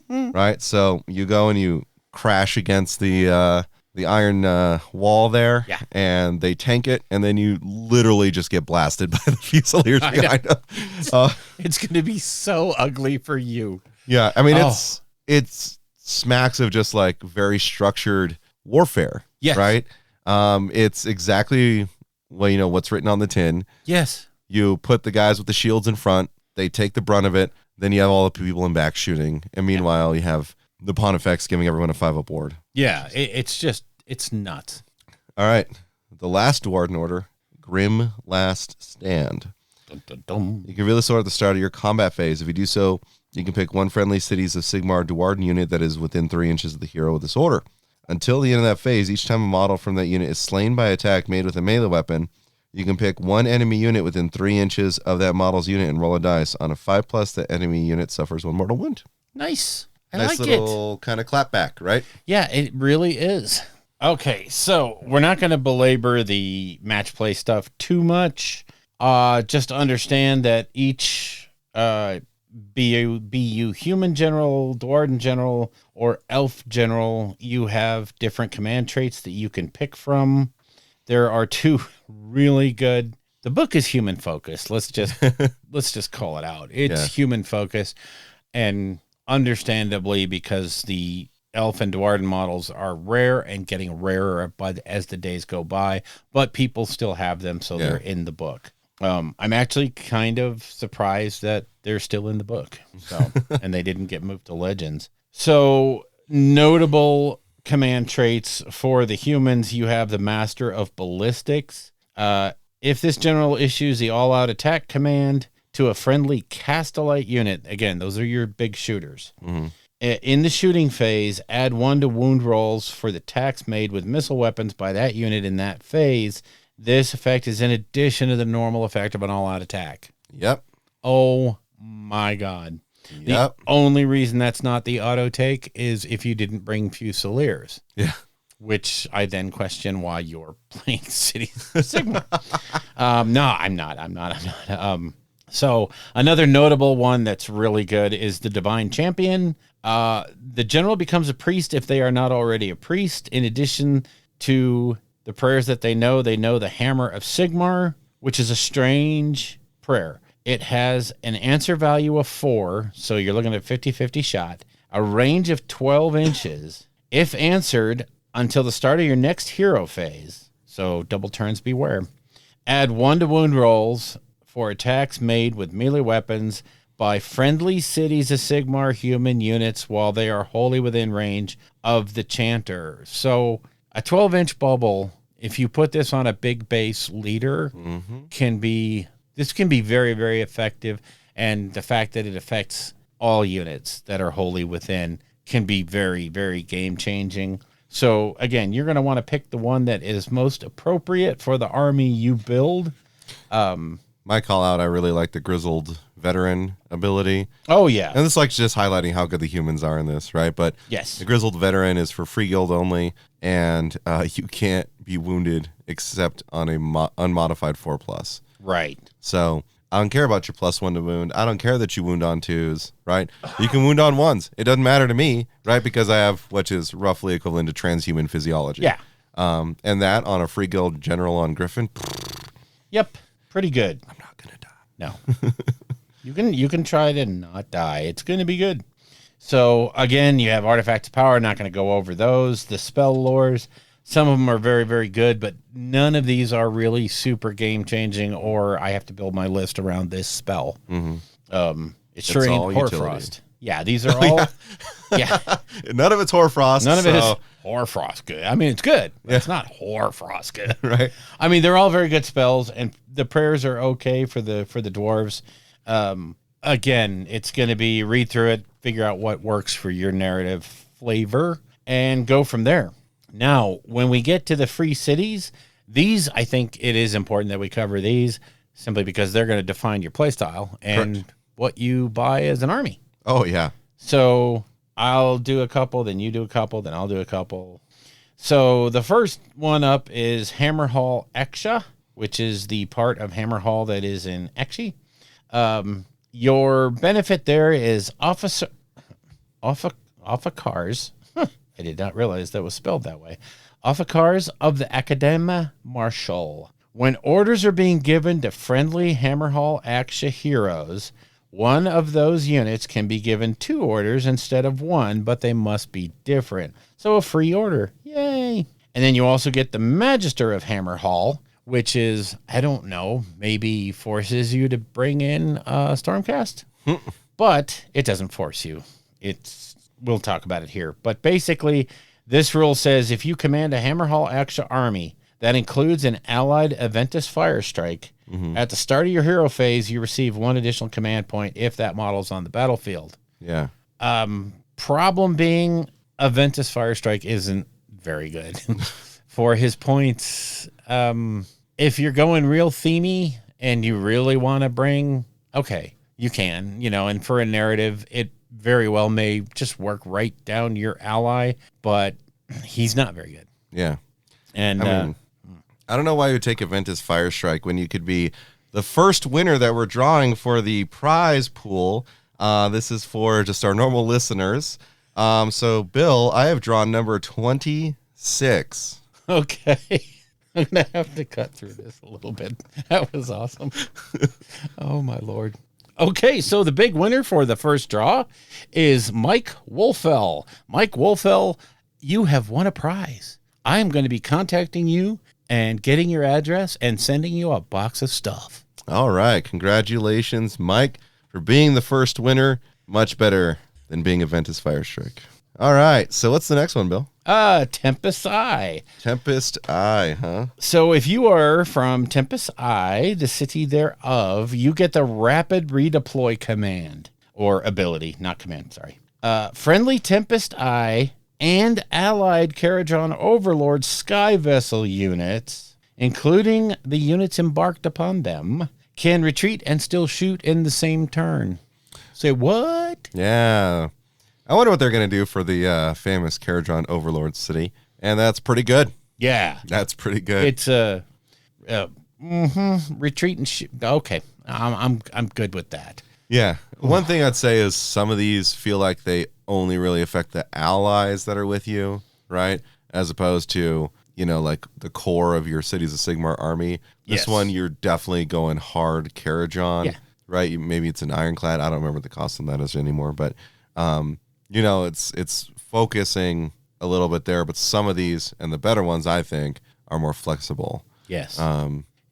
Right? So you go and you crash against the iron wall there, yeah, and they tank it, and then you literally just get blasted by the Fusiliers behind them. It's going to be so ugly for you. Yeah, I mean, it's smacks of just like very structured warfare. Yes. Right? It's exactly what's written on the tin. Yes. You put the guys with the shields in front, they take the brunt of it, then you have all the people in back shooting, and meanwhile you have the Pontifex giving everyone a 5-up ward. Yeah, it's nuts. All right. The last Duarden order, Grim Last Stand. Dun, dun, dun. You can reveal this order at the start of your combat phase. If you do so, you can pick one friendly Cities of Sigmar Duarden unit that is within 3 inches of the hero with this order. Until the end of that phase, each time a model from that unit is slain by attack made with a melee weapon, you can pick one enemy unit within 3 inches of that model's unit and roll a dice. On a 5+, the enemy unit suffers 1 mortal wound. Nice. I nice like little kind of clapback, right? Yeah, it really is. Okay, so we're not going to belabor the match play stuff too much. Just understand that each be you human general, Duarden general, or elf general, you have different command traits that you can pick from. There are 2 really good. The book is human focused. Let's just call it out. It's human focused, and understandably, because the elf and Duarden models are rare and getting rarer as the days go by, but people still have them, so they're in the book. I'm actually kind of surprised that they're still in the book, so and they didn't get moved to Legends. So notable command traits for the humans: you have the Master of Ballistics. If this general issues the all-out attack command to a friendly Castellite unit, again, those are your big shooters. Mm-hmm. In the shooting phase, add 1 to wound rolls for the attacks made with missile weapons by that unit in that phase. This effect is in addition to the normal effect of an all-out attack. Yep. Oh my God. Yep. The only reason that's not the auto take is if you didn't bring Fusiliers. Yeah. Which I then question why you're playing Cities of Sigmar. No, I'm not. So another notable one that's really good is the Divine Champion. The general becomes a priest if they are not already a priest. In addition to the prayers that they know the Hammer of Sigmar, which is a strange prayer. It has an answer value of 4, so you're looking at 50-50 shot, a range of 12 inches. If answered until the start of your next hero phase, so double turns beware, Add 1 to wound rolls for attacks made with melee weapons by friendly cities of Sigmar human units while they are wholly within range of the chanter. So a 12-inch bubble, if you put this on a big base leader, can be very, very effective. And the fact that it affects all units that are wholly within can be very, very game-changing. So, again, you're going to want to pick the one that is most appropriate for the army you build. My call out, I really like the Grizzled Veteran ability. Oh, yeah. And this is just highlighting how good the humans are in this, right? But Yes. the Grizzled Veteran is for free guild only, and you can't be wounded except on a unmodified 4+. Right. So I don't care about your +1 to wound. I don't care that you wound on 2s, right? You can wound on 1s. It doesn't matter to me, right? Because I have, which is roughly equivalent to transhuman physiology. Yeah. And that on a free guild general on Griffin. Yep. Pretty good. I'm not going to die. No. You can try to not die. It's going to be good. So, again, you have Artifacts of Power. Not going to go over those. The spell lores, some of them are very, very good, but none of these are really super game-changing, or I have to build my list around this spell. It's sure all ain't utility. Hoarfrost. Yeah, these are all... yeah. None of it's Hoarfrost. None of it is so- Hoarfrost good. I mean, it's good. But It's not Hoarfrost good. Right. I mean, they're all very good spells, and the prayers are okay for the dwarves. Again, it's going to be read through it, figure out what works for your narrative flavor, and go from there. Now, when we get to the free cities, these, I think it is important that we cover these simply because they're going to define your playstyle and Correct. what you buy as an army. Oh, yeah. So I'll do a couple, then you do a couple, then I'll do a couple. So the first one up is Hammerhall Exia, which is the part of Hammerhall that is in Exi. Your benefit there is officers. I did not realize that was spelled that way. Officers of the Academia Martial. When orders are being given to friendly Hammerhall Exia heroes, one of those units can be given 2 orders instead of 1, but they must be different. So a free order. Yay. And then you also get the Magister of Hammerhall, which is, I don't know, maybe forces you to bring in Stormcast. But it doesn't force you. We'll talk about it here. But basically, this rule says if you command a Hammerhall Exia army that includes an allied Aventus Firestrike, at the start of your hero phase, you receive 1 additional command point if that model's on the battlefield. Yeah. Problem being, Aventus Firestrike isn't very good for his points. If you're going real themey and you really want to bring, okay, you can, and for a narrative, it very well may just work right down your ally, but he's not very good. Yeah. And I don't know why you would take Aventus Firestrike when you could be the first winner that we're drawing for the prize pool. This is for just our normal listeners. So, Bill, I have drawn number 26. okay. I'm going to have to cut through this a little bit. That was awesome. Oh, my Lord. Okay, so the big winner for the first draw is Mike Wolfell. Mike Wolfell, you have won a prize. I am going to be contacting you and getting your address and sending you a box of stuff. All right. Congratulations, Mike, for being the first winner. Much better than being Aventus Firestrike. All right. So what's the next one, Bill? Tempest Eye. Tempest Eye, huh? So if you are from Tempest Eye, the city thereof, you get the rapid redeploy command or ability, not command, sorry. Friendly Tempest Eye and allied Caradron Overlord Sky Vessel units, including the units embarked upon them, can retreat and still shoot in the same turn. Say what? Yeah. I wonder what they're going to do for the famous Caradron Overlord city. And that's pretty good. Yeah. That's pretty good. It's retreat and shoot. Okay. I'm good with that. Yeah. One thing I'd say is some of these feel like they only really affect the allies that are with you, right? As opposed to, like the core of your Cities of Sigmar army. This Yes. one, you're definitely going hard Caradron, Yeah. right? Maybe it's an Ironclad. I don't remember what the cost of that is anymore, but it's focusing a little bit there. But some of these and the better ones, I think, are more flexible. Yes.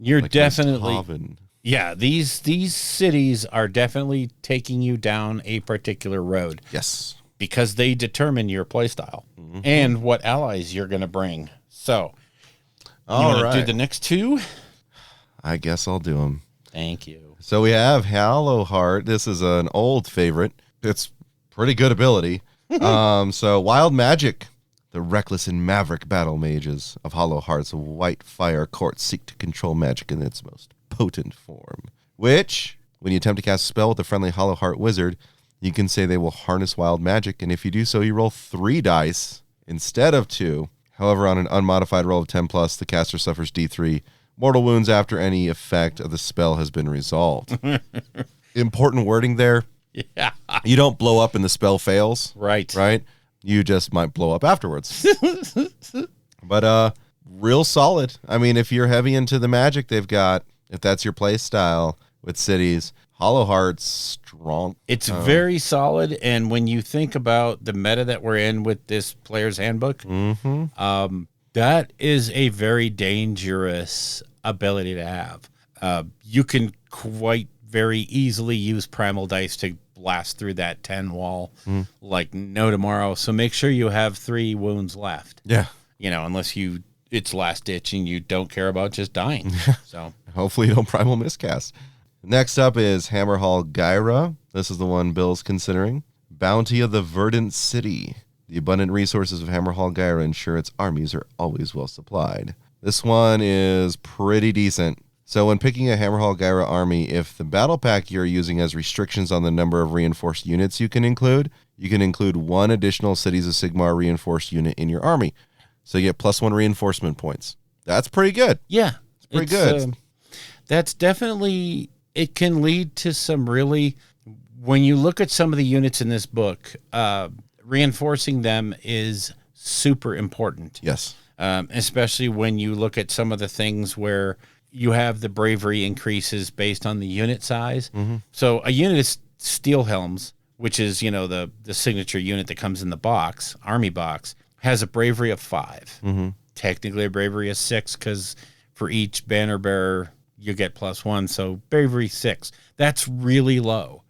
You're Like definitely Misthaven. yeah. These cities are definitely taking you down a particular road Yes. because they determine your playstyle and what allies you're going to bring. So, you All want to do right. the next two? I guess I'll do them. Thank you. So we have Hallowheart. This is an old favorite. It's pretty good ability. So Wild Magic. The reckless and maverick battle mages of Hallowheart's White Fire Court seek to control magic in its most potent form. Which, when you attempt to cast a spell with a friendly Hallowheart wizard, you can say they will harness wild magic, and if you do so, you roll 3 dice instead of 2. However, on an unmodified roll of 10 plus, the caster suffers D3 mortal wounds after any effect of the spell has been resolved. Important wording there. Yeah. You don't blow up and the spell fails. Right. Right? You just might blow up afterwards. But real solid. I mean, if you're heavy into the magic they've got, if that's your play style with cities, Hallowheart's strong. It's very solid, and when you think about the meta that we're in with this player's handbook, that is a very dangerous ability to have. You can quite very easily use primal dice to blast through that 10 wall like no tomorrow. So make sure you have 3 wounds left. Yeah. Unless it's last ditch and you don't care about just dying. So Hopefully you don't primal miscast. Next up is Hammerhall Gyra. This is the one Bill's considering. Bounty of the Verdant City. The abundant resources of Hammerhall Gyra ensure its armies are always well supplied. This one is pretty decent. So when picking a Hammerhall Gyra army, if the battle pack you're using has restrictions on the number of reinforced units you can include 1 additional Cities of Sigmar reinforced unit in your army. So you get +1 reinforcement points. That's pretty good. yeah, It's pretty good. That's definitely, it can lead to some really, when you look at some of the units in this book, reinforcing them is super important. Yes. Especially when you look at some of the things where you have the bravery increases based on the unit size. So a unit is Steel Helms, which is, the signature unit that comes in the box, army box, has a bravery of 5. Technically a bravery of 6 because for each banner bearer you get +1. So bravery 6. That's really low.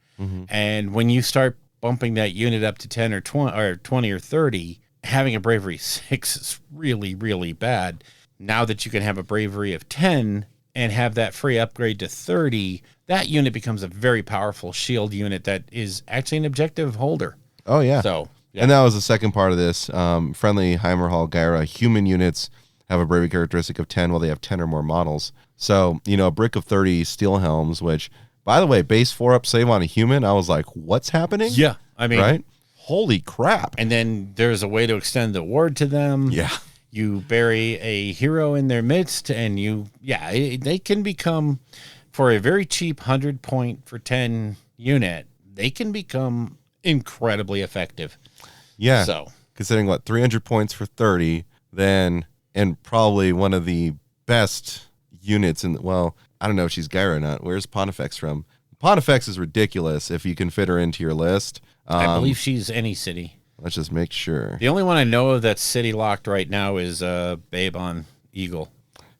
And when you start bumping that unit up to 10 or 20 or 30, having a bravery 6 is really, really bad. Now that you can have a bravery of 10 and have that free upgrade to 30, that unit becomes a very powerful shield unit that is actually an objective holder. Oh, yeah. So, yeah. And that was the second part of this. Friendly Hammerhall Gyra human units have a bravery characteristic of 10 while they have 10 or more models. So, a brick of 30 Steel Helms, which, by the way, base 4-up save on a human, I was like, what's happening? Yeah. I mean, right? Holy crap. And then there's a way to extend the ward to them. Yeah. You bury a hero in their midst, and they can become, for a very cheap 100 point for 10 unit, they can become incredibly effective. Yeah. So, considering 300 points for 30, then, and probably one of the best units in, I don't know if she's Gyra or not. Where's Pontifex from? Pontifex is ridiculous if you can fit her into your list. I believe she's any city. Let's just make sure. The only one I know of that's city locked right now is Babe on Eagle.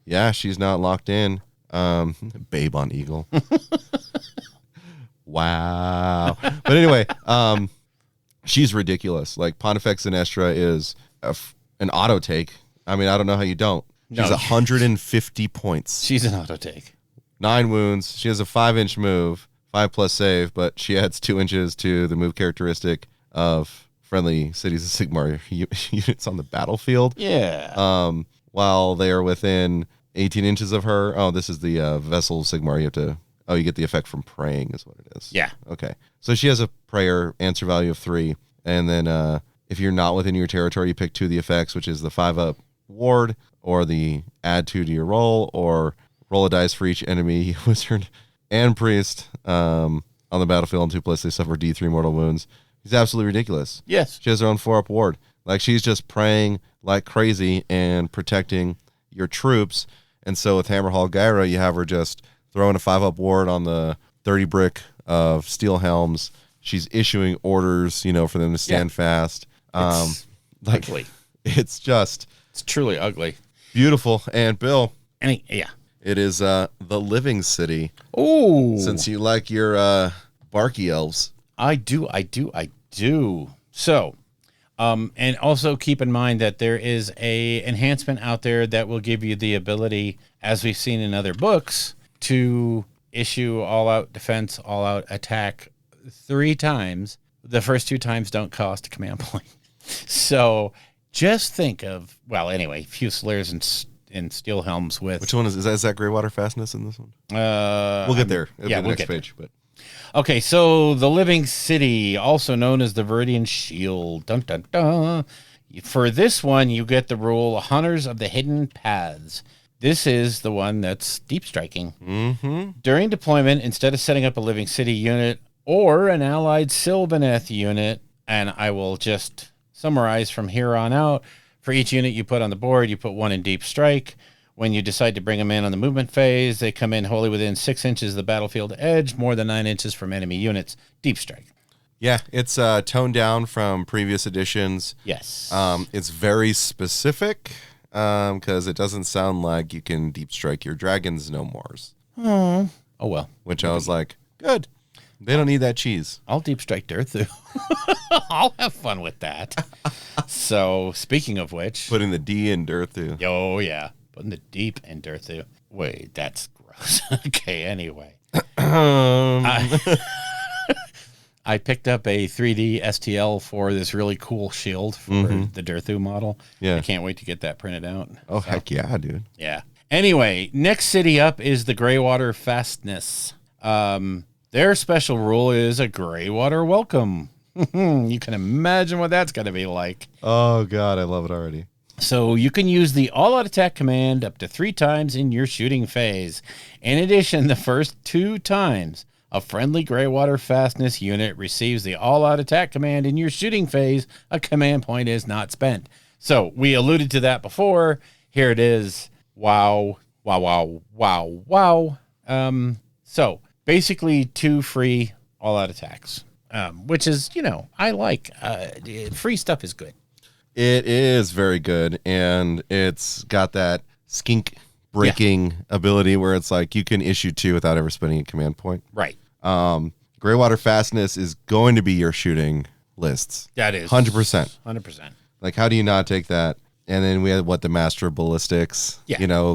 Yeah, she's not locked in. Babe on Eagle. Wow. But anyway, she's ridiculous. Like Pontifex Sinestra is an auto take. I mean, I don't know how you don't. She's 150 points. She's an auto take. 9 wounds. She has a 5-inch move, 5+ save, but she adds 2 inches to the move characteristic of friendly Cities of Sigmar units on the battlefield. Yeah. While they are within 18 inches of her. Oh, this is the Vessel of Sigmar. You get the effect from praying is what it is. Yeah. Okay. So she has a prayer answer value of 3. And then if you're not within your territory, you pick 2 of the effects, which is the 5-up ward or the add 2 to your roll, or roll a dice for each enemy, wizard, and priest on the battlefield. On 2+, they suffer D3 mortal wounds. He's absolutely ridiculous. Yes. She has her own 4-up ward. Like, she's just praying like crazy and protecting your troops. And so with Hammerhall Gyra, you have her just throwing a 5-up ward on the 30 brick of Steel Helms. She's issuing orders, for them to stand fast. It's ugly. It's just... It's truly ugly. Beautiful. And Bill... Yeah. It is the Living City. Oh, Since you like your barky elves. I do. So, and also keep in mind that there is a enhancement out there that will give you the ability, as we've seen in other books, to issue all-out defense, all-out attack 3 times. The first 2 times don't cost a command point. So just think of, well, anyway, Fusiliers and Steel Helms with... Which one is that Greywater Fastness in this one? We'll get there. It'll be the next page. But okay, so the Living City, also known as the Viridian Shield. Dun, dun, dun. For this one, you get the rule Hunters of the Hidden Paths. This is the one that's deep striking. Mm-hmm. During deployment, instead of setting up a Living City unit or an allied Sylvaneth unit, and I will just summarize from here on out, for each unit you put on the board, you put 1 in deep strike. When you decide to bring them in on the movement phase, they come in wholly within 6 inches of the battlefield edge, more than 9 inches from enemy units. Deep strike. yeah, it's toned down from previous editions. Yes. It's very specific because it doesn't sound like you can deep strike your dragons no more. Oh well. Which I was like, good. They don't need that cheese. I'll deep strike Dirthu. I'll have fun with that. So, speaking of which... Putting the D in Dirthu. Oh, yeah. Putting the deep in Dirthu. Wait, that's gross. Okay, anyway. I picked up a 3D STL for this really cool shield for the Dirthu model. Yeah. I can't wait to get that printed out. Oh, heck yeah, dude. Yeah. Anyway, next city up is the Greywater Fastness. Their special rule is a Greywater welcome. You can imagine what that's going to be like. Oh, God, I love it already. So you can use the all-out attack command up to 3 times in your shooting phase. In addition, the first 2 times a friendly Greywater Fastness unit receives the all-out attack command in your shooting phase, a command point is not spent. So we alluded to that before. Here it is. Wow, wow, wow, wow, wow. So basically 2 free all-out attacks, which is, I like. Free stuff is good. It is very good, and it's got that skink breaking ability where it's like you can issue 2 without ever spending a command point. Right. Greywater Fastness is going to be your shooting lists. That is 100%. 100%. Like, how do you not take that? And then we had the Master of Ballistics,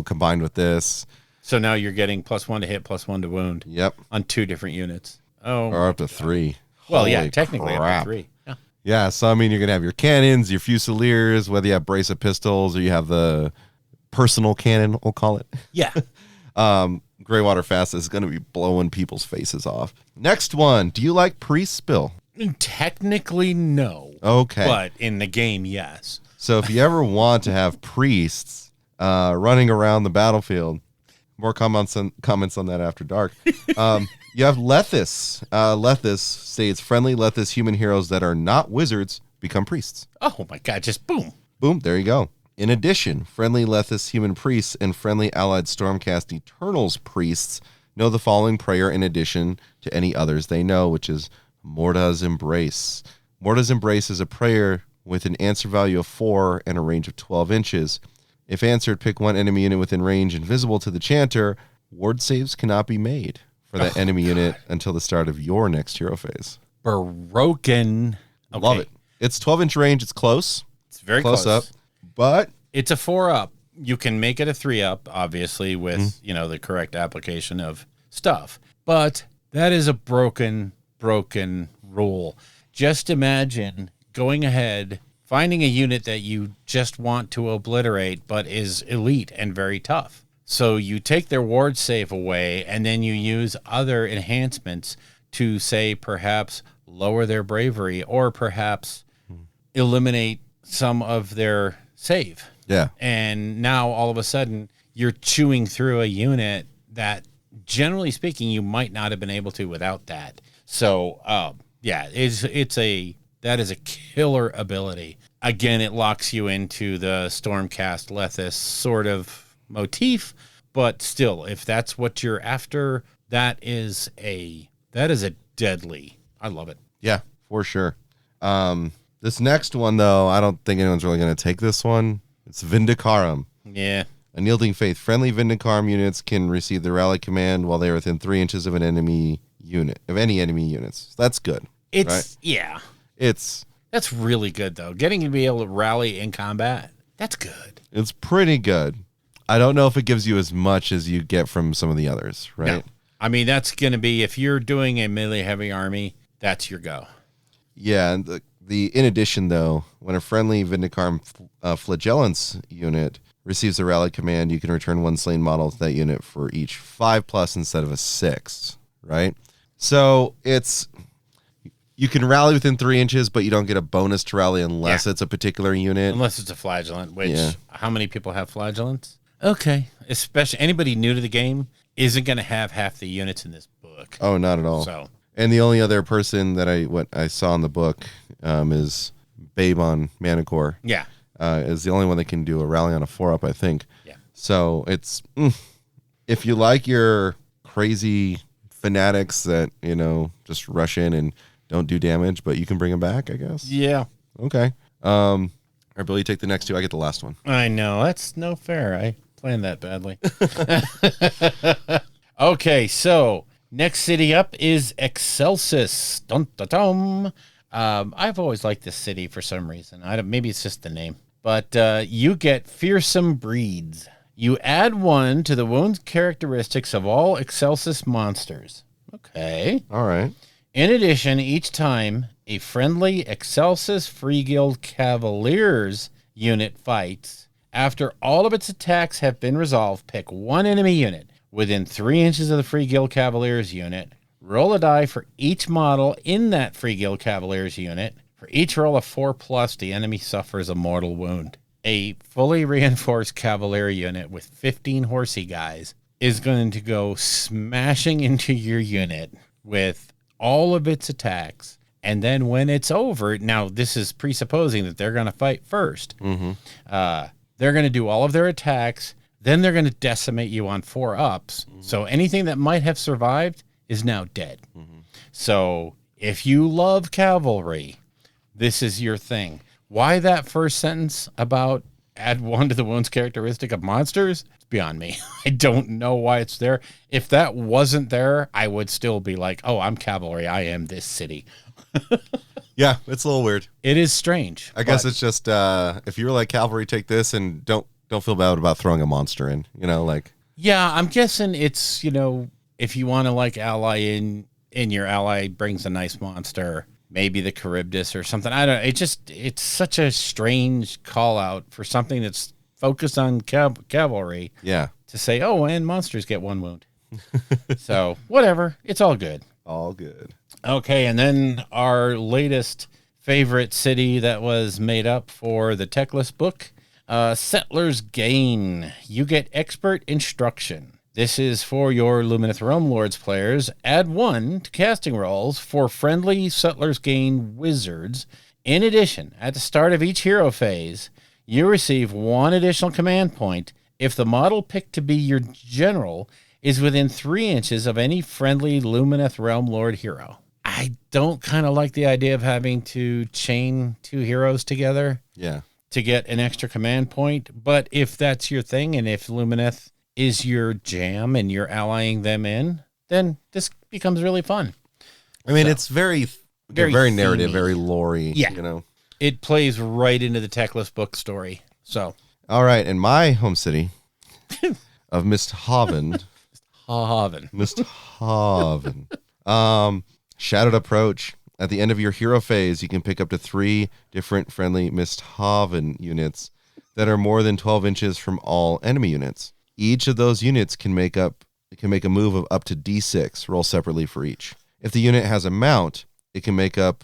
combined with this. So now you're getting +1 to hit, +1 to wound. Yep. On 2 different units. Oh, or up to 3. Well, Holy yeah, technically crap. up to 3. Yeah. Yeah, so I mean, you're gonna have your cannons, your Fusiliers, whether you have brace of pistols or you have the personal cannon, we'll call it. Yeah. Greywater Fastness is gonna be blowing people's faces off. Next one, do you like priests, Bill? Technically, no. Okay. But in the game, yes. So if you ever want to have priests running around the battlefield, more comments on that after dark. You have Lethis. Lethis states, friendly Lethis human heroes that are not wizards become priests. Oh my God, just boom. Boom, there you go. In addition, friendly Lethis human priests and friendly allied Stormcast Eternals priests know the following prayer in addition to any others they know, which is Morda's Embrace. Morda's Embrace is a prayer with an answer value of 4 and a range of 12 inches. If answered, pick 1 enemy unit within range invisible to the chanter. Ward saves cannot be made for that enemy unit until the start of your next hero phase. Broken. Okay. Love it. It's 12-inch range. It's close. It's very close up. But it's a 4-up. You can make it a 3-up, obviously, with the correct application of stuff. But that is a broken rule. Just imagine going ahead, finding a unit that you just want to obliterate, but is elite and very tough. So you take their ward save away, and then you use other enhancements to, say, perhaps lower their bravery, or perhaps eliminate some of their save. yeah, And now all of a sudden you're chewing through a unit that, generally speaking, you might not have been able to without that. So, that is a killer ability. Again, it locks you into the Stormcast Lethis sort of motif, but still, if that's what you're after, that is a deadly. I love it. yeah, for sure. This next one, though, I don't think anyone's really going to take this one. It's Vindicarum. Yeah. Unyielding Faith. Friendly Vindicarum units can receive the rally command while they are within 3 inches of an enemy unit, of any enemy units. That's good. Yeah. It's That's really good, though. Getting to be able to rally in combat, that's good. It's pretty good. I don't know if it gives you as much as you get from some of the others, right? No. I mean, that's going to be, if you're doing a melee heavy army, that's your go. Yeah, and in addition, though, when a friendly Vindicarum Flagellants unit receives a rally command, you can return 1 slain model to that unit for each 5+ instead of a 6, right? So you can rally within 3 inches, but you don't get a bonus to rally unless it's a particular unit. Unless it's a flagellant, which how many people have flagellants? Okay. Especially anybody new to the game isn't going to have half the units in this book. Oh, not at all. So, and the only other person that I saw in the book is Babe on Manicore. yeah. Is the only one that can do a rally on a 4-up, I think. Yeah. So it's if you like your crazy fanatics that just rush in and don't do damage, but you can bring them back, I guess. Yeah. Okay. Or Billy, take the next 2. I get the last one. I know. That's no fair. I planned that badly. Okay, so next city up is Excelsis. Dun, dun, dun. I've always liked this city for some reason. Maybe it's just the name. But you get fearsome breeds. You add 1 to the wound characteristics of all Excelsis monsters. Okay. All right. In addition, each time a friendly Excelsis Free Guild Cavaliers unit fights, after all of its attacks have been resolved, pick 1 enemy unit within 3 inches of the Free Guild Cavaliers unit. Roll a die for each model in that Free Guild Cavaliers unit. For each roll of 4+, the enemy suffers a mortal wound. A fully reinforced Cavalier unit with 15 horsey guys is going to go smashing into your unit with all of its attacks. And then when it's over, now this is presupposing that they're going to fight first. Mm-hmm. They're going to do all of their attacks. Then they're going to decimate you on 4-ups. Mm-hmm. So anything that might have survived is now dead. Mm-hmm. So if you love cavalry, this is your thing. Why that first sentence about add 1 to the wounds characteristic of monsters? It's beyond me. I don't know why it's there. If that wasn't there, I would still be like, oh, I'm cavalry. I am this city. Yeah, it's a little weird. It is strange. I guess it's just if you're like cavalry, take this and don't feel bad about throwing a monster in. Yeah, I'm guessing it's, if you want to like ally in your ally brings a nice monster, maybe the Charybdis or something. I don't know. It's such a strange call out for something that's focused on cavalry. Yeah. To say, oh, and monsters get 1 wound. So whatever. It's all good. All good. Okay. And then our latest favorite city that was made up for the Techless book, Settlers Gain. You get expert instruction. This is for your Lumineth Realm Lords players. Add 1 to casting rolls for friendly Settlers Gain wizards. In addition, at the start of each hero phase, you receive 1 additional command point if the model picked to be your general is within 3 inches of any friendly Lumineth Realm Lord hero. I don't kind of like the idea of having to chain 2 heroes together to get an extra command point. But if that's your thing, and if Lumineth is your jam and you're allying them in, then this becomes really fun. I mean, it's very narrative, very lore-y. Yeah. It plays right into the Techless book story. So, all right, in my home city of Misthaven, Shadowed Approach. At the end of your hero phase, you can pick up to 3 different friendly Misthaven units that are more than 12 inches from all enemy units. Each of those units can make a move of up to D6. Roll separately for each. If the unit has a mount, it can make a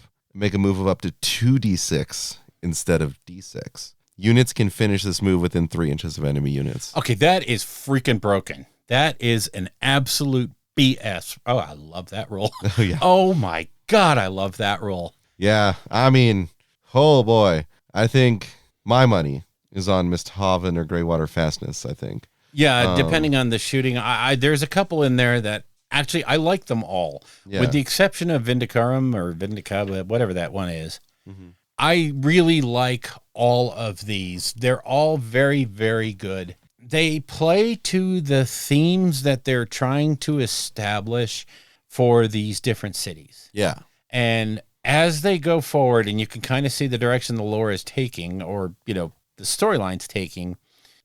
move of up to 2D6 instead of D6. Units can finish this move within 3 inches of enemy units. Okay, that is freaking broken. That is an absolute BS. Oh, I love that roll. Oh, yeah. Oh my God, I love that roll. Yeah, I mean, oh boy. I think my money is on Misthaven or Greywater Fastness, I think. Yeah, depending on the shooting. There's a couple in there that actually I like them all, with the exception of Vindicarum or Vindica, whatever that one is. Mm-hmm. I really like all of these. They're all very, very good. they play to the themes that they're trying to establish for these different cities. Yeah. And as they go forward, and you can kind of see the direction the lore is taking, or, you know, the storyline's taking,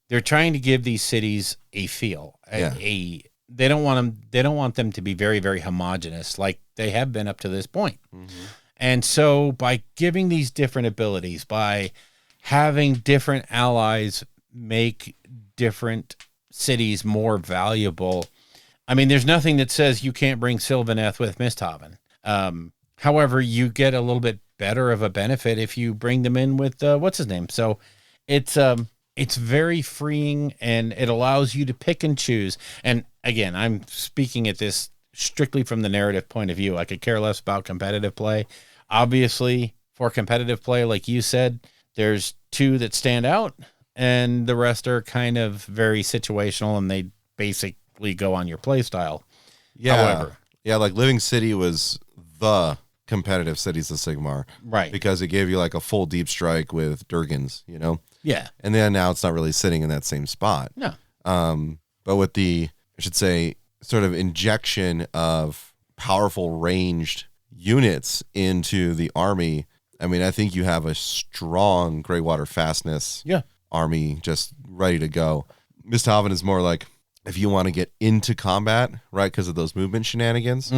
they're trying to give these cities a feel. They don't want them to be very, very homogenous like they have been up to this point. Mm-hmm. And so by giving these different abilities, by having different allies make different cities more valuable, I mean, there's nothing that says you can't bring Sylvaneth with Misthaven. However, you get a little bit better of a benefit if you bring them in with what's his name. So it's very freeing, and it allows you to pick and choose. And again, I'm speaking at this strictly from the narrative point of view. I could care less about competitive play. Obviously, for competitive play, like you said, there's 2 that stand out, and the rest are kind of very situational, and they basically go on your play style. Yeah. However, yeah, like Living City was the competitive Cities of Sigmar. Right. Because it gave you like a full deep strike with Durgans, you know? Yeah. And then now it's not really sitting in that same spot. No. But with the, I should say, sort of injection of powerful ranged units into the army, I mean, I think you have a strong Greywater fastness army just ready to go. Misthaven is more like, if you want to get into combat, right, because of those movement shenanigans,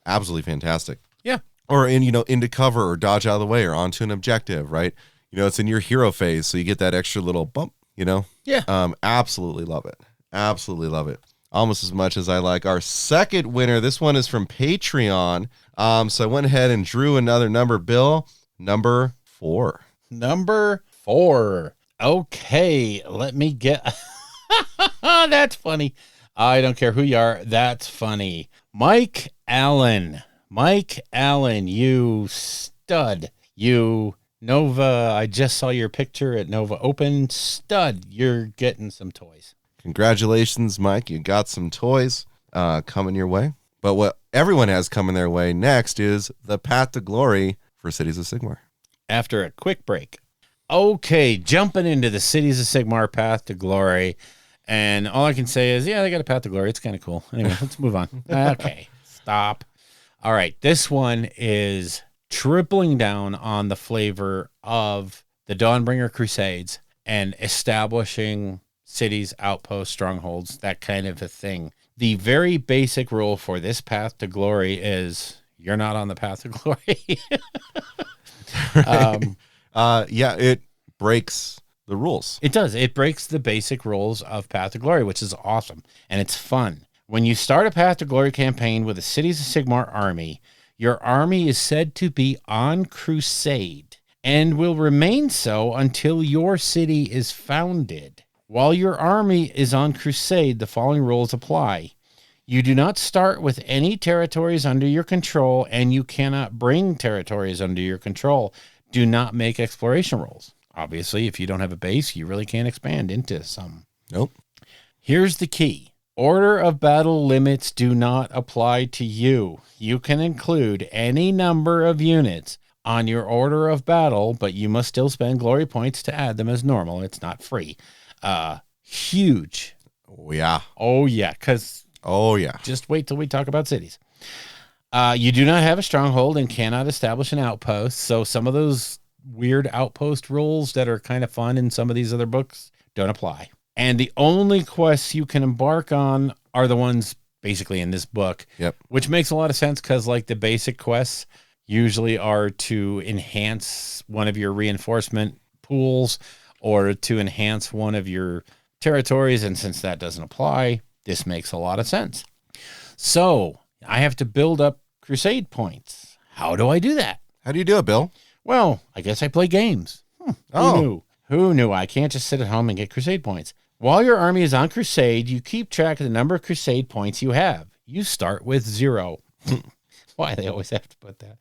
absolutely fantastic. Yeah. Or into cover or dodge out of the way or onto an objective, right? You know, it's in your hero phase, so you get that extra little bump, you know? Yeah. Absolutely love it. Absolutely love it. Almost as much as I like our second winner. This one is from Patreon. So I went ahead and drew another number, Bill. Number 4. Number 4. Okay, let me get... That's funny. I don't care who you are. That's funny. Mike Allen. Mike Allen, you stud. You Nova. I just saw your picture at Nova Open. Stud. You're getting some toys. Congratulations, Mike. You got some toys coming your way. But what everyone has coming their way next is the Path to Glory for Cities of Sigmar. After a quick break. Okay, jumping into the Cities of Sigmar Path to Glory. And all I can say is, yeah, they got a Path to Glory. It's kind of cool. Anyway, let's move on. Okay, stop. All right, this one is tripling down on the flavor of the Dawnbringer Crusades and establishing cities, outposts, strongholds, that kind of a thing. The very basic rule for this Path to Glory is you're not on the Path to Glory. Yeah, it breaks the rules. It does. It breaks the basic rules of Path to Glory, which is awesome. And it's fun. When you start a Path to Glory campaign with the Cities of Sigmar army, your army is said to be on crusade and will remain so until your city is founded. While your army is on crusade, the following rules apply. You do not start with any territories under your control, and you cannot bring territories under your control. Do not make exploration rolls. Obviously, if you don't have a base, you really can't expand into some. Nope. Here's the key. Order of battle limits do not apply to you. You can include any number of units on your order of battle, but you must still spend glory points to add them as normal. It's not free. Huge. Oh, yeah. Oh, yeah, because... Oh, yeah. Just wait till we talk about cities. You do not have a stronghold and cannot establish an outpost. So some of those weird outpost rules that are kind of fun in some of these other books don't apply. And the only quests you can embark on are the ones basically in this book. Yep. Which makes a lot of sense because like the basic quests usually are to enhance one of your reinforcement pools or to enhance one of your territories. And since that doesn't apply, this makes a lot of sense. So I have to build up crusade points. How do I do that? How do you do it, Bill? Well, I guess I play games. Who knew? I can't just sit at home and get crusade points. While your army is on crusade, you keep track of the number of crusade points you have. You start with 0. Why they always have to put that.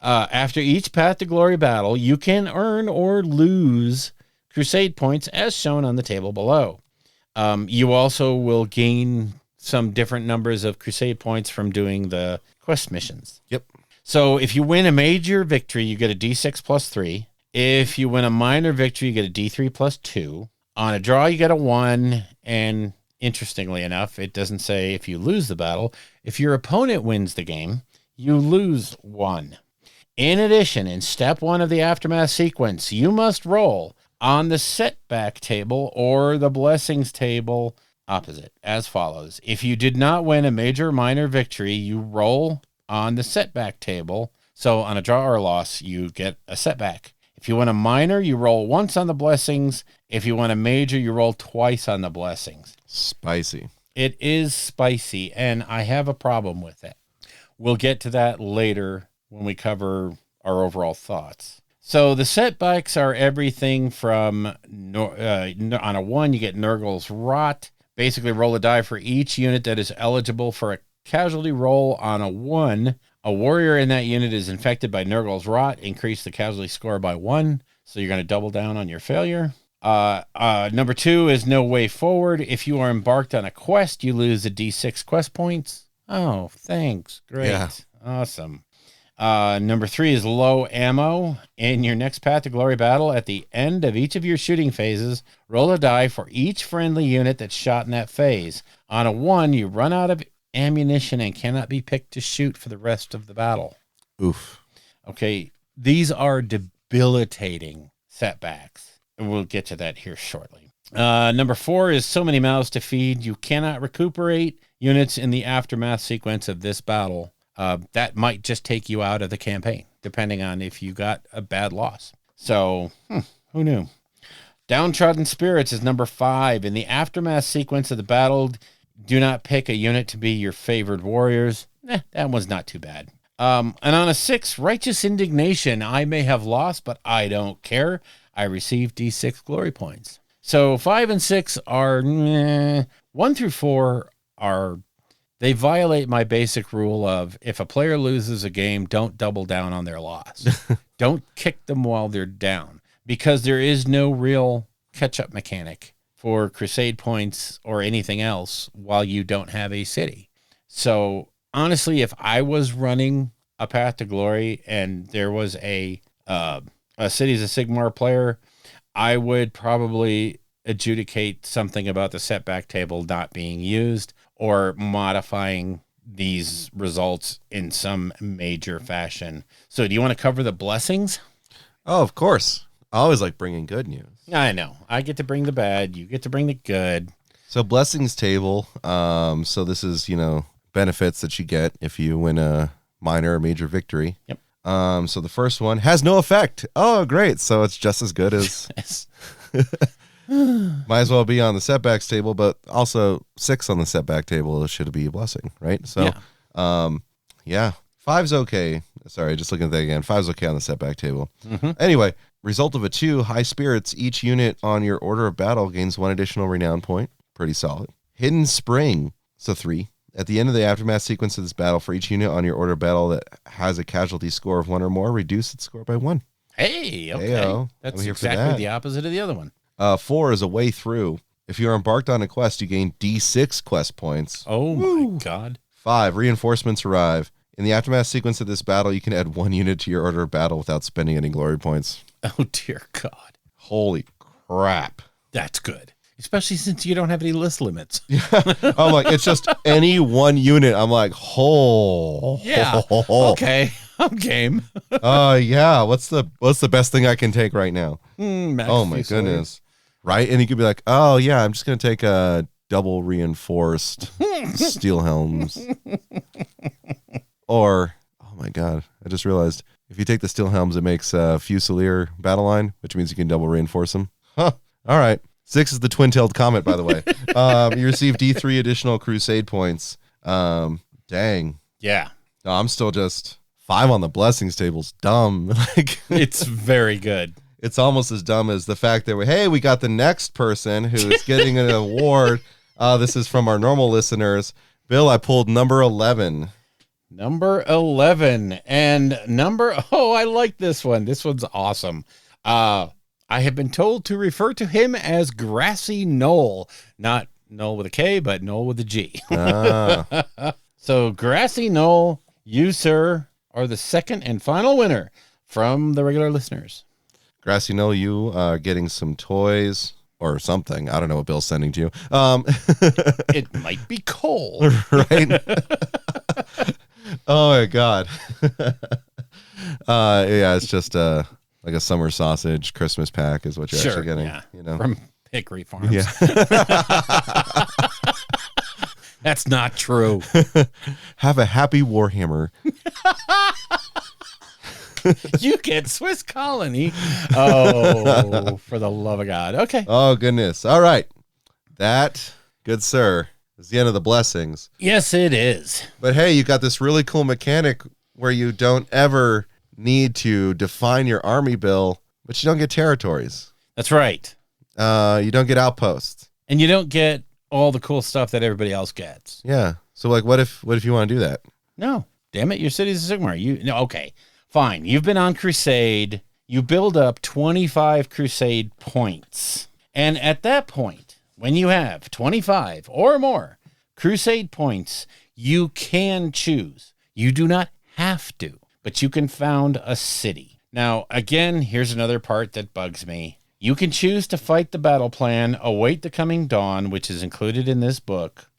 After each Path to Glory battle, you can earn or lose crusade points as shown on the table below. You also will gain some different numbers of crusade points from doing the quest missions. Yep. So if you win a major victory, you get a D6 plus 3. If you win a minor victory, you get a D3 plus 2. On a draw, you get a 1. And interestingly enough, it doesn't say if you lose the battle. If your opponent wins the game, you lose 1. In addition, in step 1 of the Aftermath sequence, you must roll on the setback table or the blessings table opposite as follows. If you did not win a major or minor victory, you roll on the setback table. So on a draw or loss, you get a setback. If you win a minor, you roll once on the blessings. If you win a major, you roll twice on the blessings. Spicy. It is spicy, and I have a problem with it. We'll get to that later when we cover our overall thoughts. So the setbacks are everything from, on a 1, you get Nurgle's Rot. Basically, roll a die for each unit that is eligible for a casualty roll on a 1. A warrior in that unit is infected by Nurgle's Rot. Increase the casualty score by 1. So you're going to double down on your failure. Number 2 is No Way Forward. If you are embarked on a quest, you lose a D6 quest points. Oh, thanks. Great. Yeah. Awesome. Number 3 is Low Ammo. In your next Path to Glory battle, at the end of each of your shooting phases, roll a die for each friendly unit that's shot in that phase. On a 1, you run out of ammunition and cannot be picked to shoot for the rest of the battle. Oof. Okay, these are debilitating setbacks, and we'll get to that here shortly. Number 4 is So Many Mouths to Feed. You cannot recuperate units in the Aftermath sequence of this battle. That might just take you out of the campaign, depending on if you got a bad loss. So, who knew? Downtrodden Spirits is number 5. In the Aftermath sequence of the battle, do not pick a unit to be your favored warriors. That one's not too bad. And on a 6, Righteous Indignation. I may have lost, but I don't care. I received D6 glory points. So 5 and 6 are 1 through 4 are. They violate my basic rule of if a player loses a game, don't double down on their loss. Don't kick them while they're down, because there is no real catch-up mechanic for crusade points or anything else while you don't have a city. So honestly, if I was running a Path to Glory and there was a Cities of Sigmar player, I would probably adjudicate something about the setback table not being used or modifying these results in some major fashion. So do you want to cover the blessings? Oh, of course. I always like bringing good news. I know. I get to bring the bad. You get to bring the good. So blessings table. So this is, benefits that you get if you win a minor or major victory. Yep. So the first one has no effect. Oh, great. So it's just as good as Yes. might as well be on the setbacks table, but also 6 on the setback table should be a blessing, right? So, yeah. 5's okay. Sorry, just looking at that again. 5's okay on the setback table. Mm-hmm. Anyway, result of a 2, high spirits. Each unit on your order of battle gains 1 additional renown point. Pretty solid. Hidden Spring. So 3. At the end of the Aftermath sequence of this battle, for each unit on your order of battle that has a casualty score of 1 or more, reduce its score by 1. Hey, okay. Heyo. That's I'm here for exactly that. the opposite of the other one. 4 is a way through. If you're embarked on a quest, you gain D6 quest points. Oh, my God. 5, reinforcements arrive. In the Aftermath sequence of this battle, you can add 1 unit to your order of battle without spending any glory points. Oh, dear God. Holy crap. That's good. Especially since you don't have any list limits. I'm like, it's just any 1 unit. I'm like, Yeah. Okay. I'm game. Yeah. What's the best thing I can take right now? Max Oh my Fusilier. goodness. Right? And you could be like, oh yeah, I'm just gonna take a double reinforced steel helms. Or, oh my god, I just realized if you take the steel helms, it makes Fusilier battle line, which means you can double reinforce them. Huh. All right. 6 is the twin-tailed comet, by the way. You receive D3 additional crusade points. Dang. Yeah. No, I'm still just 5 on the blessings table's dumb. Like It's very good. it's almost as dumb as the fact that we got the next person who is getting an award. This is from our normal listeners. Bill, I pulled number 11. Number 11 and I like this one. This one's awesome. I have been told to refer to him as Grassy Knoll, not Knoll with a K, but Knoll with a G. So Grassy Knoll, you, sir, are the second and final winner from the regular listeners. Grassy Knoll, you are getting some toys or something. I don't know what Bill's sending to you. It might be coal. Right? Oh my God. Yeah, it's just like a summer sausage Christmas pack is what you're actually getting. Yeah. You know, From Hickory Farms. yeah. That's not true. Have a happy Warhammer. You get Swiss Colony. Oh, for the love of God. Okay. Oh goodness. All right. That, good sir, is the end of the blessings. Yes, it is. But hey, you got this really cool mechanic where you don't ever need to define your army, Bill, but you don't get territories. That's right. You don't get outposts. And you don't get all the cool stuff that everybody else gets. Yeah. So like, what if you want to do that? No. Damn it. Your city's a Sigmar. No, okay. Fine. You've been on Crusade. You build up 25 Crusade points. And at that point, when you have 25 or more Crusade points, you can choose. You do not have to, but you can found a city. Now, again, here's another part that bugs me. You can choose to fight the battle plan, await the coming dawn, which is included in this book.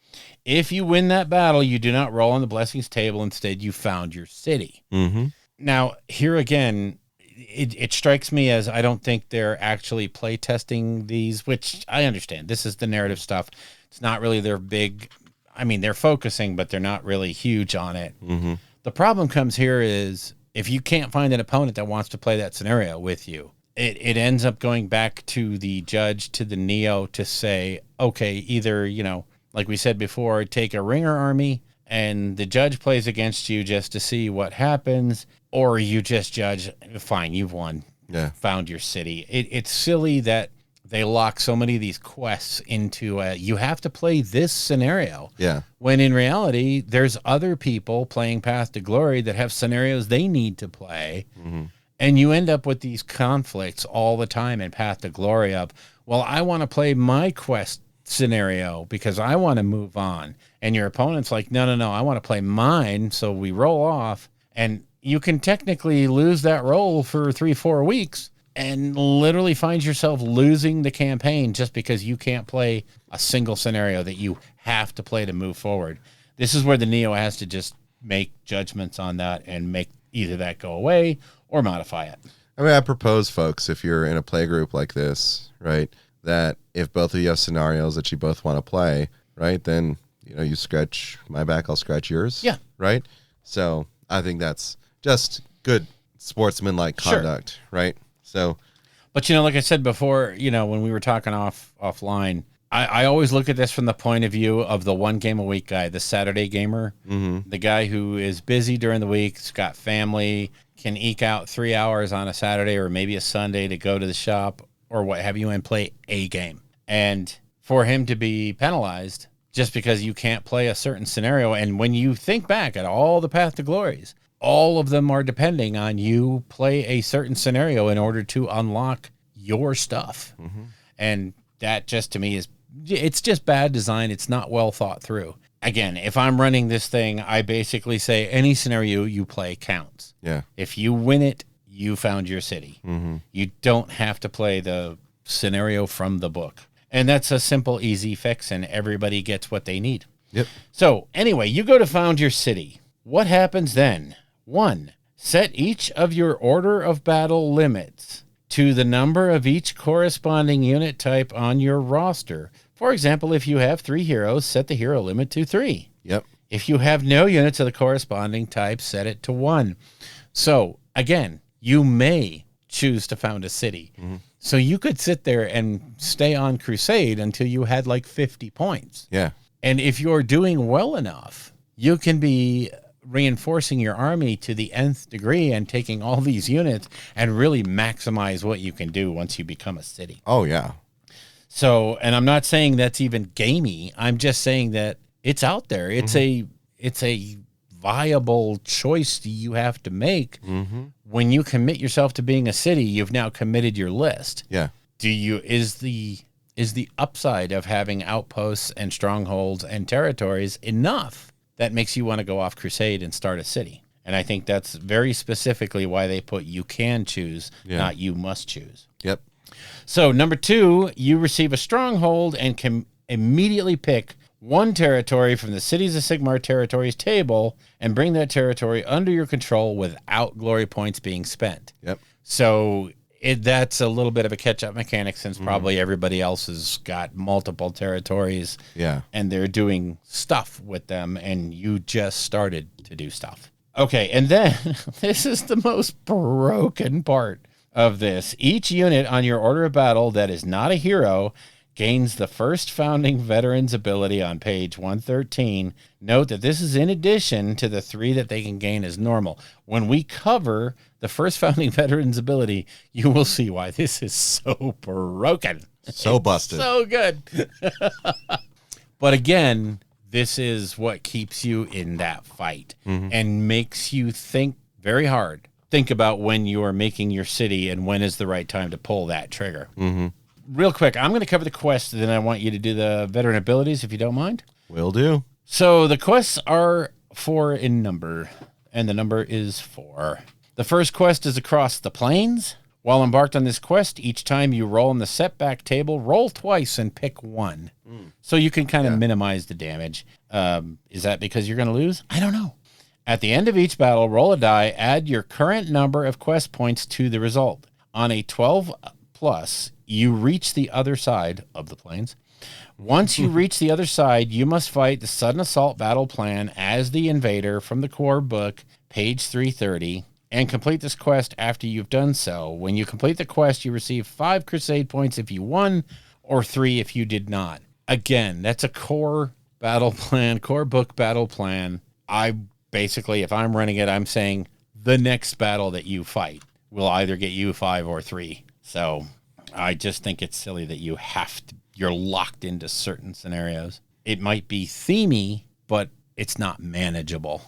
If you win that battle, you do not roll on the blessings table. Instead, you found your city. Mm-hmm. Now, here again, it strikes me as I don't think they're actually play testing these, which I understand. This is the narrative stuff. It's not really their big, I mean, they're focusing, but they're not really huge on it. Mm-hmm. The problem comes here is if you can't find an opponent that wants to play that scenario with you, it ends up going back to the judge, to the Neo to say, okay, either, you know, like we said before, take a ringer army and the judge plays against you just to see what happens, or you just judge, fine, you've won. Yeah. Found your city. It's silly that they lock so many of these quests into you have to play this scenario. Yeah. When in reality, there's other people playing Path to Glory that have scenarios they need to play. Mm-hmm. And you end up with these conflicts all the time in Path to Glory of, well, I want to play my quest scenario because I want to move on. And your opponent's like, no, I want to play mine. So we roll off. And you can technically lose that roll for 3-4 weeks and literally find yourself losing the campaign just because you can't play a single scenario that you have to play to move forward. This is where the Neo has to just make judgments on that and make either that go away or modify it. I mean, I propose, folks, if you're in a play group like this, right, that if both of you have scenarios that you both want to play, right, then, you know, you scratch my back, I'll scratch yours. Yeah. Right? So I think that's just good sportsmanlike conduct, right? So, but, you know, like I said before, you know, when we were talking offline, I always look at this from the point of view of the one game a week guy, the Saturday gamer, the guy who is busy during the week, has got family, can eke out 3 hours on a Saturday or maybe a Sunday to go to the shop or what have you and play a game. And for him to be penalized just because you can't play a certain scenario. And when you think back at all the Path to Glories, all of them are depending on you play a certain scenario in order to unlock your stuff. And that just to me is, it's just bad design. It's not well thought through. Again, if I'm running this thing, I basically say any scenario you play counts. yeah. If you win it, you found your city. You don't have to play the scenario from the book. And that's a simple, easy fix, and everybody gets what they need. Yep. So anyway, you go to found your city. What happens then? 1, set each of your order of battle limits to the number of each corresponding unit type on your roster. For example, if you have 3 heroes, set the hero limit to 3. Yep. If you have no units of the corresponding type, set it to 1. So again, you may choose to found a city. So you could sit there and stay on Crusade until you had like 50 points. Yeah. And if you're doing well enough, you can be reinforcing your army to the nth degree and taking all these units and really maximize what you can do once you become a city. Oh, yeah. So, and I'm not saying that's even gamey. I'm just saying that it's out there. It's a viable choice you have to make. When you commit yourself to being a city, you've now committed your list. Yeah. Is the upside of having outposts and strongholds and territories enough that makes you want to go off Crusade and start a city? And I think that's very specifically why they put you can choose, not you must choose. Yep. So number 2, you receive a stronghold and can immediately pick one territory from the Cities of Sigmar territories table and bring that territory under your control without glory points being spent. Yep. So that's a little bit of a catch-up mechanic since probably everybody else has got multiple territories. Yeah. And they're doing stuff with them, and you just started to do stuff. Okay, and then this is the most broken part of this. Each unit on your order of battle that is not a hero gains the first founding veteran's ability on page 113. Note that this is in addition to the 3 that they can gain as normal. When we cover the first founding veteran's ability, you will see why this is so broken. So busted. So good. But again, this is what keeps you in that fight and makes you think very hard. Think about when you are making your city and when is the right time to pull that trigger. Real quick, I'm going to cover the quests, and then I want you to do the veteran abilities, if you don't mind. Will do. So the quests are 4 in number, and the number is 4. The first quest is across the plains. While embarked on this quest, each time you roll in the setback table, roll twice and pick 1. So you can kind of minimize the damage. Is that because you're going to lose? I don't know. At the end of each battle, roll a die, add your current number of quest points to the result. On a 12 plus, you reach the other side of the plains. Once you reach the other side, you must fight the sudden assault battle plan as the invader from the core book, page 330, and complete this quest after you've done so. When you complete the quest, you receive 5 crusade points if you won, or 3 if you did not. Again, that's a core battle plan, core book battle plan. I basically, if I'm running it, I'm saying the next battle that you fight will either get you 5 or 3. So I just think it's silly that you're locked into certain scenarios. It might be themey, but it's not manageable.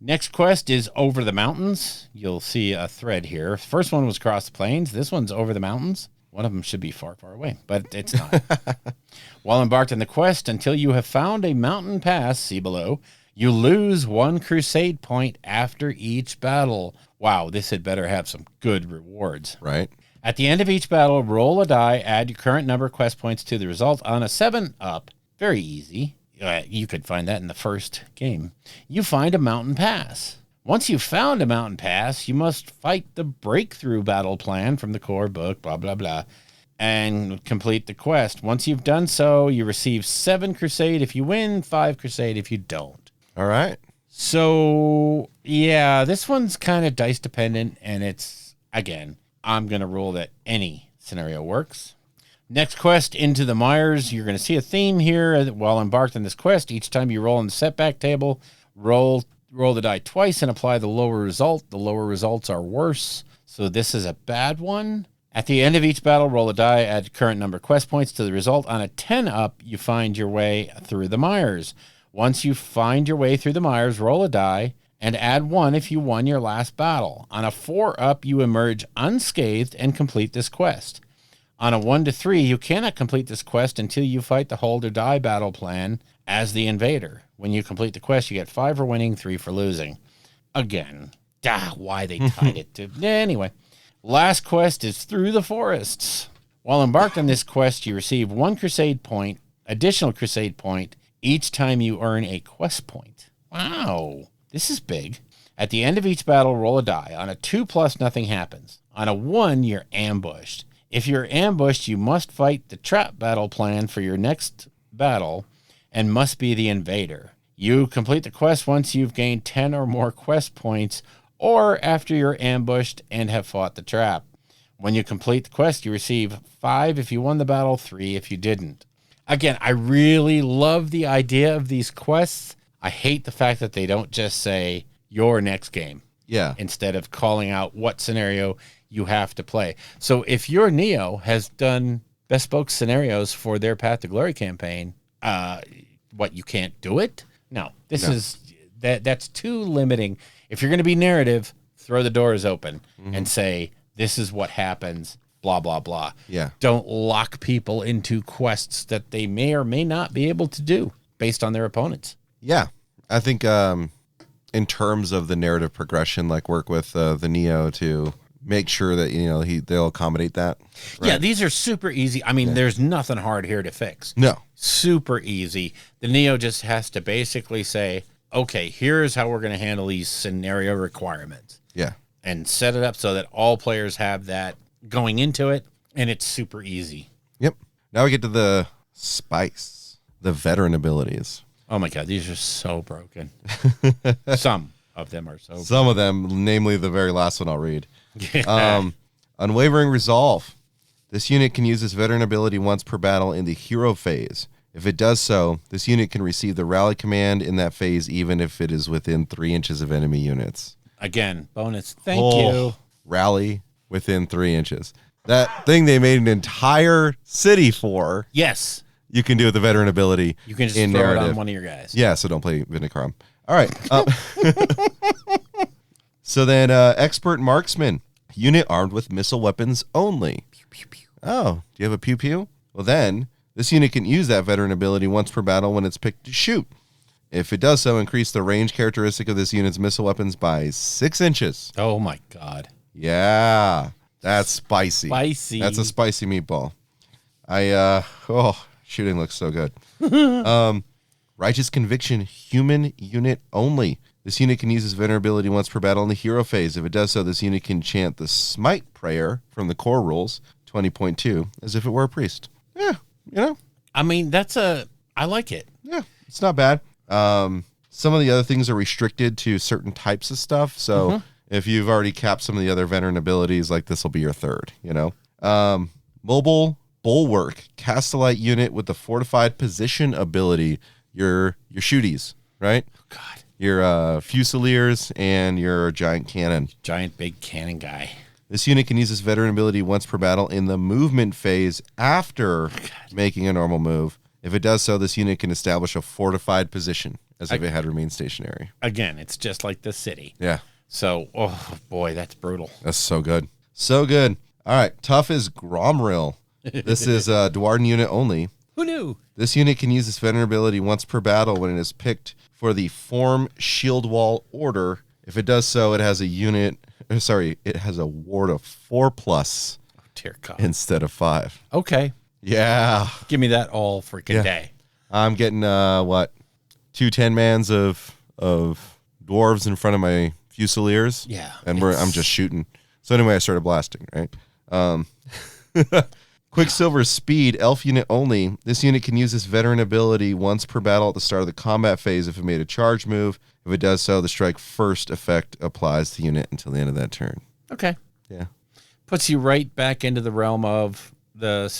Next quest is Over the Mountains. You'll see a thread here. First one was Across the Plains. This one's Over the Mountains. One of them should be far, far away, but it's not. While embarked on the quest, until you have found a mountain pass, see below, you lose 1 crusade point after each battle. Wow, this had better have some good rewards. Right. At the end of each battle, roll a die, add your current number of quest points to the result. On a 7-up, very easy. You could find that in the first game. You find a mountain pass. Once you've found a mountain pass, you must fight the breakthrough battle plan from the core book, blah, blah, blah, and complete the quest. Once you've done so, you receive 7 crusade if you win, 5 crusade if you don't. All right. So, yeah, this one's kind of dice dependent, and it's, again, I'm going to rule that any scenario works. Next quest, Into the Mires. You're going to see a theme here. While embarked on this quest, each time you roll in the setback table, roll the die twice and apply the lower result. The lower results are worse, so this is a bad one. At the end of each battle, roll a die, add current number of quest points to the result. On a 10-up, you find your way through the mires. Once you find your way through the mires, roll a die and add 1 if you won your last battle. On a 4-up, you emerge unscathed and complete this quest. On a 1 to 3, you cannot complete this quest until you fight the hold or die battle plan as the invader. When you complete the quest, you get 5 for winning, 3 for losing. Again, why they tied it to... Anyway, last quest is Through the Forests. While embarked on this quest, you receive 1 crusade point, additional crusade point, each time you earn a quest point. Wow, this is big. At the end of each battle, roll a die. On a 2+, nothing happens. On a 1, you're ambushed. If you're ambushed, you must fight the trap battle plan for your next battle and must be the invader. You complete the quest once you've gained 10 or more quest points or after you're ambushed and have fought the trap. When you complete the quest, you receive 5 if you won the battle, 3 if you didn't. Again, I really love the idea of these quests. I hate the fact that they don't just say your next game. Yeah. Instead of calling out what scenario you have to play. So if your Neo has done bespoke scenarios for their Path to Glory campaign, what, you can't do it? No, that's too limiting. If you're going to be narrative, throw the doors open and say, this is what happens, blah, blah, blah. Yeah. Don't lock people into quests that they may or may not be able to do based on their opponents. Yeah. I think in terms of the narrative progression, like work with the Neo to make sure that they'll accommodate that. Right? Yeah, these are super easy. I mean, there's nothing hard here to fix. No. Super easy. The Neo just has to basically say, okay, here's how we're going to handle these scenario requirements. Yeah. And set it up so that all players have that going into it, and it's super easy. Yep. Now we get to the spice, the veteran abilities. Oh my God, these are so broken. Some of them are so Some of them, namely the very last one I'll read. Yeah. Unwavering Resolve. This unit can use this veteran ability once per battle in the hero phase. If it does so, this unit can receive the rally command in that phase even if it is within 3 inches of enemy units. Again, bonus. Thank you. Rally within 3 inches. That thing they made an entire city for. Yes. You can do with the veteran ability. You can just in throw narrative. it on one of your guys. Yeah, so don't play Vindicram. All right. So then, Expert Marksman. Unit armed with missile weapons only. Oh, do you have a pew pew? Well, then, this unit can use that veteran ability once per battle when it's picked to shoot. If it does so, increase the range characteristic of this unit's missile weapons by 6 inches. Oh my God. Yeah, that's spicy. Spicy. That's a spicy meatball. Shooting looks so good. Righteous Conviction, human unit only. This unit can use this vulnerability once per battle in the hero phase. If it does so, this unit can chant the Smite prayer from the core rules, 20.2, as if it were a priest. Yeah, I mean, I like it. Yeah, it's not bad. Some of the other things are restricted to certain types of stuff. So if you've already capped some of the other veteran abilities, like this will be your third, Mobile Bulwark, Castellite unit with the fortified position ability. Your shooties, right? God. Your Fusiliers and your giant cannon. Giant big cannon guy. This unit can use this veteran ability once per battle in the movement phase after making a normal move. If it does so, this unit can establish a fortified position as if it had remained stationary. Again, it's just like the city. Yeah. So, oh boy, that's brutal. That's so good. So good. All right. Tough is Gromril. This is a Dwarden unit only. Who knew? This unit can use this veteran ability once per battle when it is picked for the Form Shield Wall order. If it does so, it has a ward of 4+ Oh, dear God. instead of 5. Okay. Yeah. Give me that all freaking day. I'm getting 2 10-mans of dwarves in front of my Fusiliers. Yeah. And I'm just shooting. So anyway, I started blasting, right? Quicksilver Speed, elf unit only. This unit can use this veteran ability once per battle at the start of the combat phase if it made a charge move. If it does so, the strike first effect applies to the unit until the end of that turn. Okay. Yeah. Puts you right back into the realm of the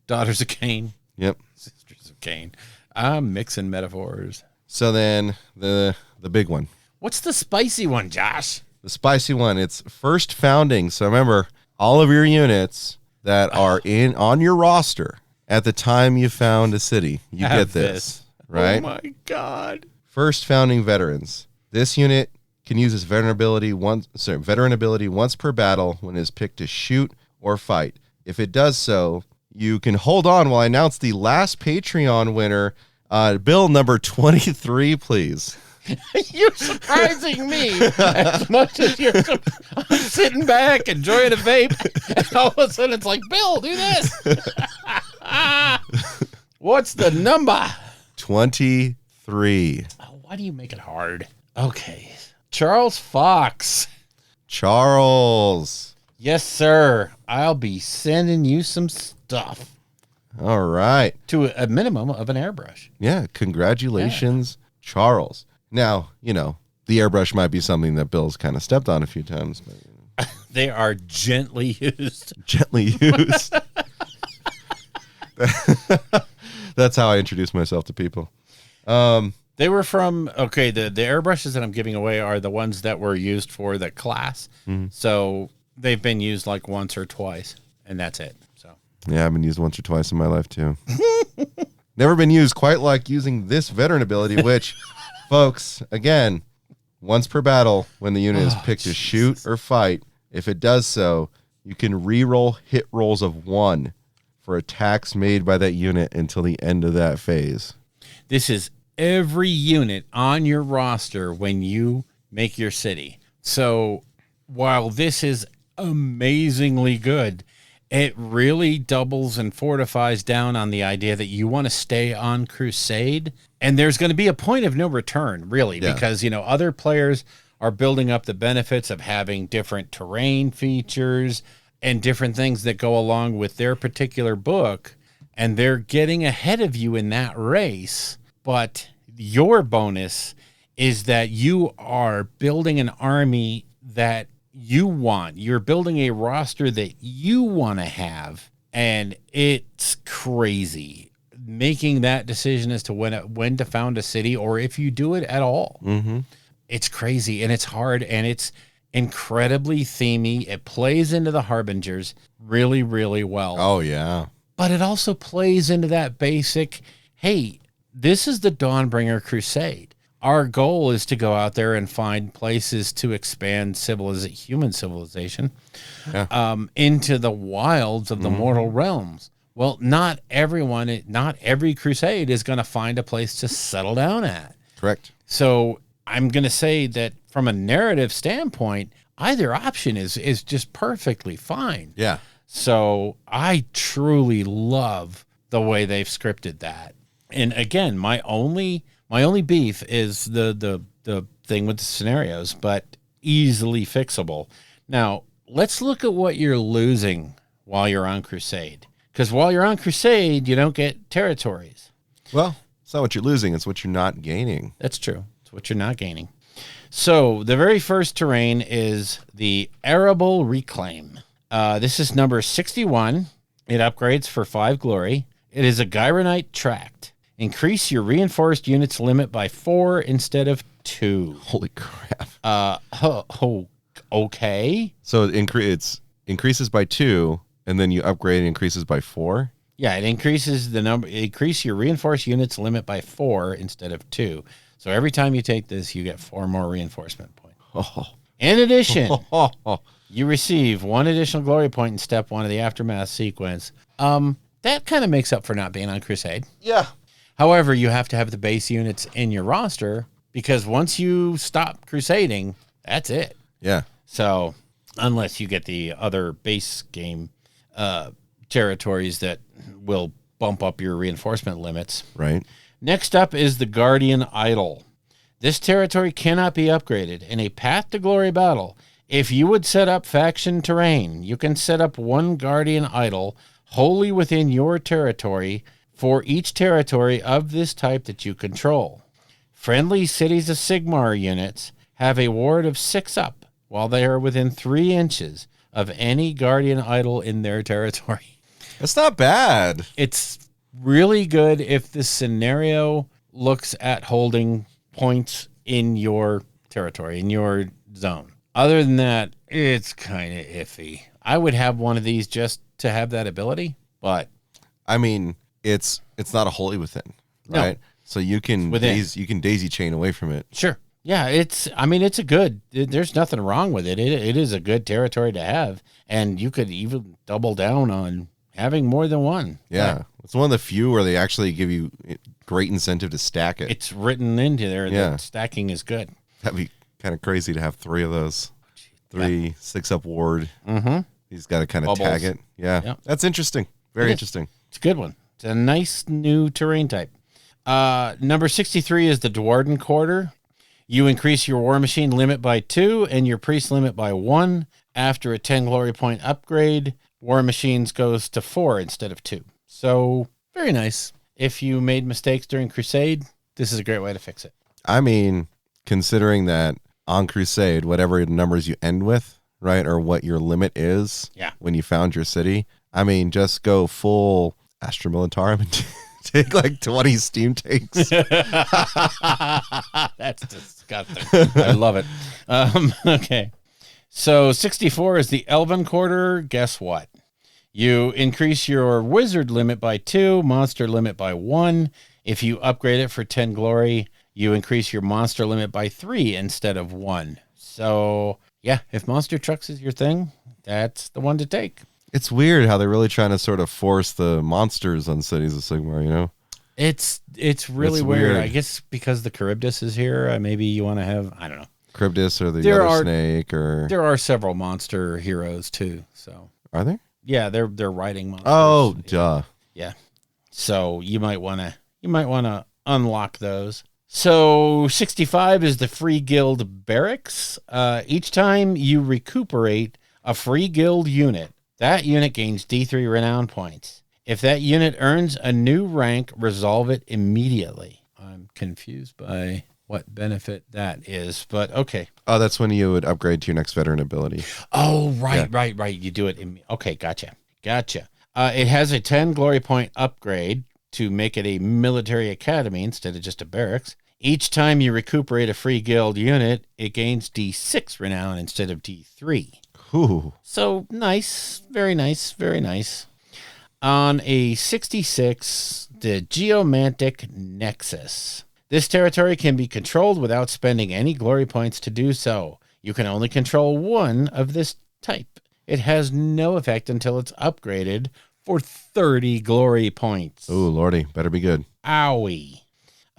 Daughters of Cain. Yep. Sisters of Cain. I'm mixing metaphors. So then the big one. What's the spicy one, Josh? The spicy one, it's first founding. So remember, all of your units that are on your roster at the time you found a city, you Have get this, right? Oh my God. First founding veterans. This unit can use its veteran ability once per battle when it is picked to shoot or fight. If it does so, you can hold on while I announce the last Patreon winner. Bill number 23, please. You're surprising me as much as I'm sitting back enjoying a vape, and all of a sudden it's like, Bill, do this. What's the number? 23. Oh, why do you make it hard? Okay. Charles Fox. Charles. Yes, sir. I'll be sending you some stuff. All right. To a minimum of an airbrush. Yeah, congratulations, Charles. Now, the airbrush might be something that Bill's kind of stepped on a few times. But, They are gently used. Gently used. That's how I introduce myself to people. They were from, the airbrushes that I'm giving away are the ones that were used for the class. Mm-hmm. So they've been used like once or twice, and that's it. So Yeah, I've been used once or twice in my life, too. Never been used quite like using this veteran ability, which, folks, again, once per battle, when the unit is picked to shoot or fight, if it does so, you can re-roll hit rolls of 1 for attacks made by that unit until the end of that phase. this is every unit on your roster when you make your city. So while this is amazingly good, it really doubles and fortifies down on the idea that you want to stay on crusade. And there's going to be a point of no return, really, because, other players are building up the benefits of having different terrain features and different things that go along with their particular book. And they're getting ahead of you in that race. But your bonus is that you are building an army that you want. You're building a roster that you want to have, and it's crazy making that decision as to when to found a city, or if you do it at all. Mm-hmm. It's crazy, and it's hard, and it's incredibly themey. It plays into the Harbingers really, really well. Oh, yeah. But it also plays into that basic, hey, this is the Dawnbringer Crusade. Our goal is to go out there and find places to expand human civilization into the wilds of the mortal realms. Well, not every crusade is going to find a place to settle down at. Correct. So I'm going to say that from a narrative standpoint, either option is just perfectly fine. Yeah. So I truly love the way they've scripted that. And again, my only beef is the thing with the scenarios, but easily fixable. Now, let's look at what you're losing while you're on crusade. Because while you're on crusade, you don't get territories. Well, it's not what you're losing, it's what you're not gaining. That's true. It's what you're not gaining. So the very first terrain is the Arable Reclaim. This is number 61. It upgrades for 5 glory. It is a Gyronite tract. Increase your reinforced units limit by 4 instead of 2. Holy crap. Okay. So it increases by 2, and then you upgrade and increases by 4? Yeah, it increases the number. Increase your reinforced units limit by 4 instead of 2. So every time you take this, you get 4 more reinforcement points. Oh. In addition, you receive 1 additional glory point in step 1 of the Aftermath sequence. That kind of makes up for not being on crusade. Yeah. However, you have to have the base units in your roster, because once you stop crusading, that's it. Yeah. So unless you get the other base game territories that will bump up your reinforcement limits. Right. Next up is the Guardian Idol. This territory cannot be upgraded. In a Path to Glory battle, if you would set up faction terrain, you can set up 1 Guardian Idol wholly within your territory for each territory of this type that you control. Friendly Cities of Sigmar units have a ward of 6 up while they are within 3 inches of any Guardian Idol in their territory. That's not bad. It's really good if the scenario looks at holding points in your territory, in your zone. Other than that, it's kind of iffy. I would have one of these just to have that ability, but I mean, it's not a wholly within, right? No. So you can daisy chain away from it. Sure. Yeah, there's nothing wrong with it. It is a good territory to have, and you could even double down on having more than one. Yeah. It's one of the few where they actually give you great incentive to stack it. It's written into there that stacking is good. That'd be kind of crazy to have 3 of those. 3 6-up ward. Mm-hmm. He's got to kind of tag it. Yeah. Yep. That's interesting. Very interesting. It's a good one. It's a nice new terrain type. Number 63 is the Dwarden Quarter. You increase your War Machine limit by 2 and your Priest limit by 1. After a 10 glory point upgrade, War Machines goes to 4 instead of 2. So, very nice. If you made mistakes during Crusade, this is a great way to fix it. I mean, considering that on Crusade, whatever numbers you end with, right, or what your limit is when you found your city, I mean, just go full Astra Militarum and take like 20 steam tanks. That's disgusting. I love it. Okay. So 64 is the Elven Quarter. Guess what? You increase your wizard limit by 2, monster limit by 1. If you upgrade it for 10 glory, you increase your monster limit by 3 instead of 1. So, yeah, if monster trucks is your thing, that's the one to take. It's weird how they're really trying to sort of force the monsters on Cities of Sigmar, you know? It's really weird. I guess because the Charybdis is here, maybe you want to have, I don't know. Cryptus or the There other are- snake or There are several monster heroes too. So are there? yeah, they're riding monsters. Oh, yeah. duh. Yeah. So you might wanna unlock those. So 65 is the free guild barracks. Each time you recuperate a free guild unit, that unit gains D3 renown points. If that unit earns a new rank, resolve it immediately. I'm confused by what benefit that is, but okay. Oh, that's when you would upgrade to your next veteran ability. Oh, right. You do it. Okay, gotcha. It has a 10 glory point upgrade to make it a military academy instead of just a barracks. Each time you recuperate a free guild unit, it gains D6 renown instead of D3. Ooh. So nice. Very nice. Very nice. On a 66, the Geomantic Nexus. This territory can be controlled without spending any glory points to do so. You can only control one of this type. It has no effect until it's upgraded for 30 glory points. Ooh, lordy. Better be good. Owie.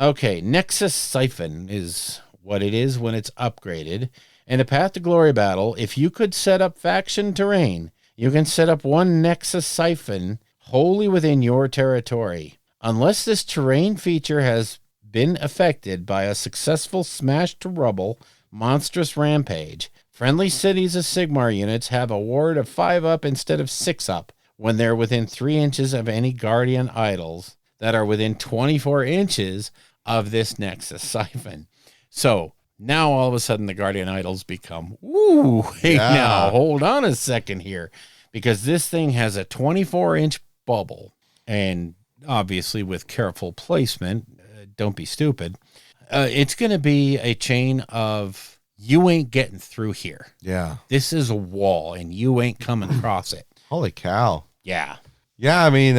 Okay, Nexus Siphon is what it is when it's upgraded. In a Path to Glory battle, if you could set up faction terrain, you can set up one Nexus Siphon wholly within your territory. Unless this terrain feature has been affected by a successful smash to rubble monstrous rampage, friendly cities of Sigmar units have a ward of 5 up instead of 6 up when they're within 3 inches of any Guardian idols that are within 24 inches of this Nexus Siphon. So now all of a sudden the Guardian idols become, ooh, hey, Yeah. now hold on a second here, because this thing has a 24-inch bubble, and obviously with careful placement, don't be stupid, it's going to be a chain of you ain't getting through here. Yeah. This is a wall, and you ain't coming across it. Holy cow. Yeah. Yeah, I mean,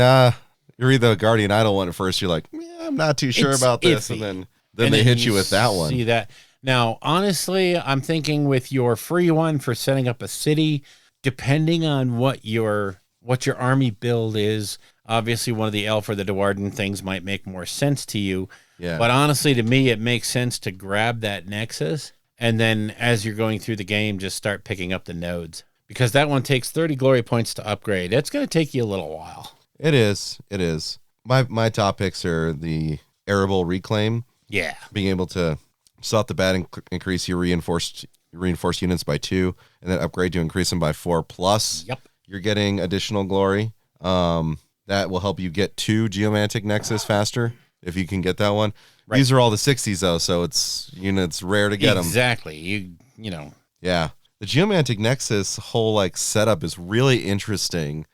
you read the Guardian Idol one at first, you're like, yeah, I'm not too sure It's about this. iffy. And then they hit you with that one. See that? Now, honestly, I'm thinking with your free one for setting up a city, depending on what your army build is, obviously one of the elf or the Dwarden things might make more sense to you. Yeah. But honestly, to me, it makes sense to grab that Nexus, and then as you're going through the game, just start picking up the nodes, because that one takes 30 glory points to upgrade. It's going to take you a little while. It is. My top picks are the Arable Reclaim, Yeah. being able to start the bat and increase your reinforced units by 2, and then upgrade to increase them by 4. Plus, Yep. you're getting additional glory. That will help you get to Geomantic Nexus faster if you can get that one. Right. These are all the 60s though, so it's rare to get them. Exactly. You know. Yeah, the Geomantic Nexus whole like setup is really interesting.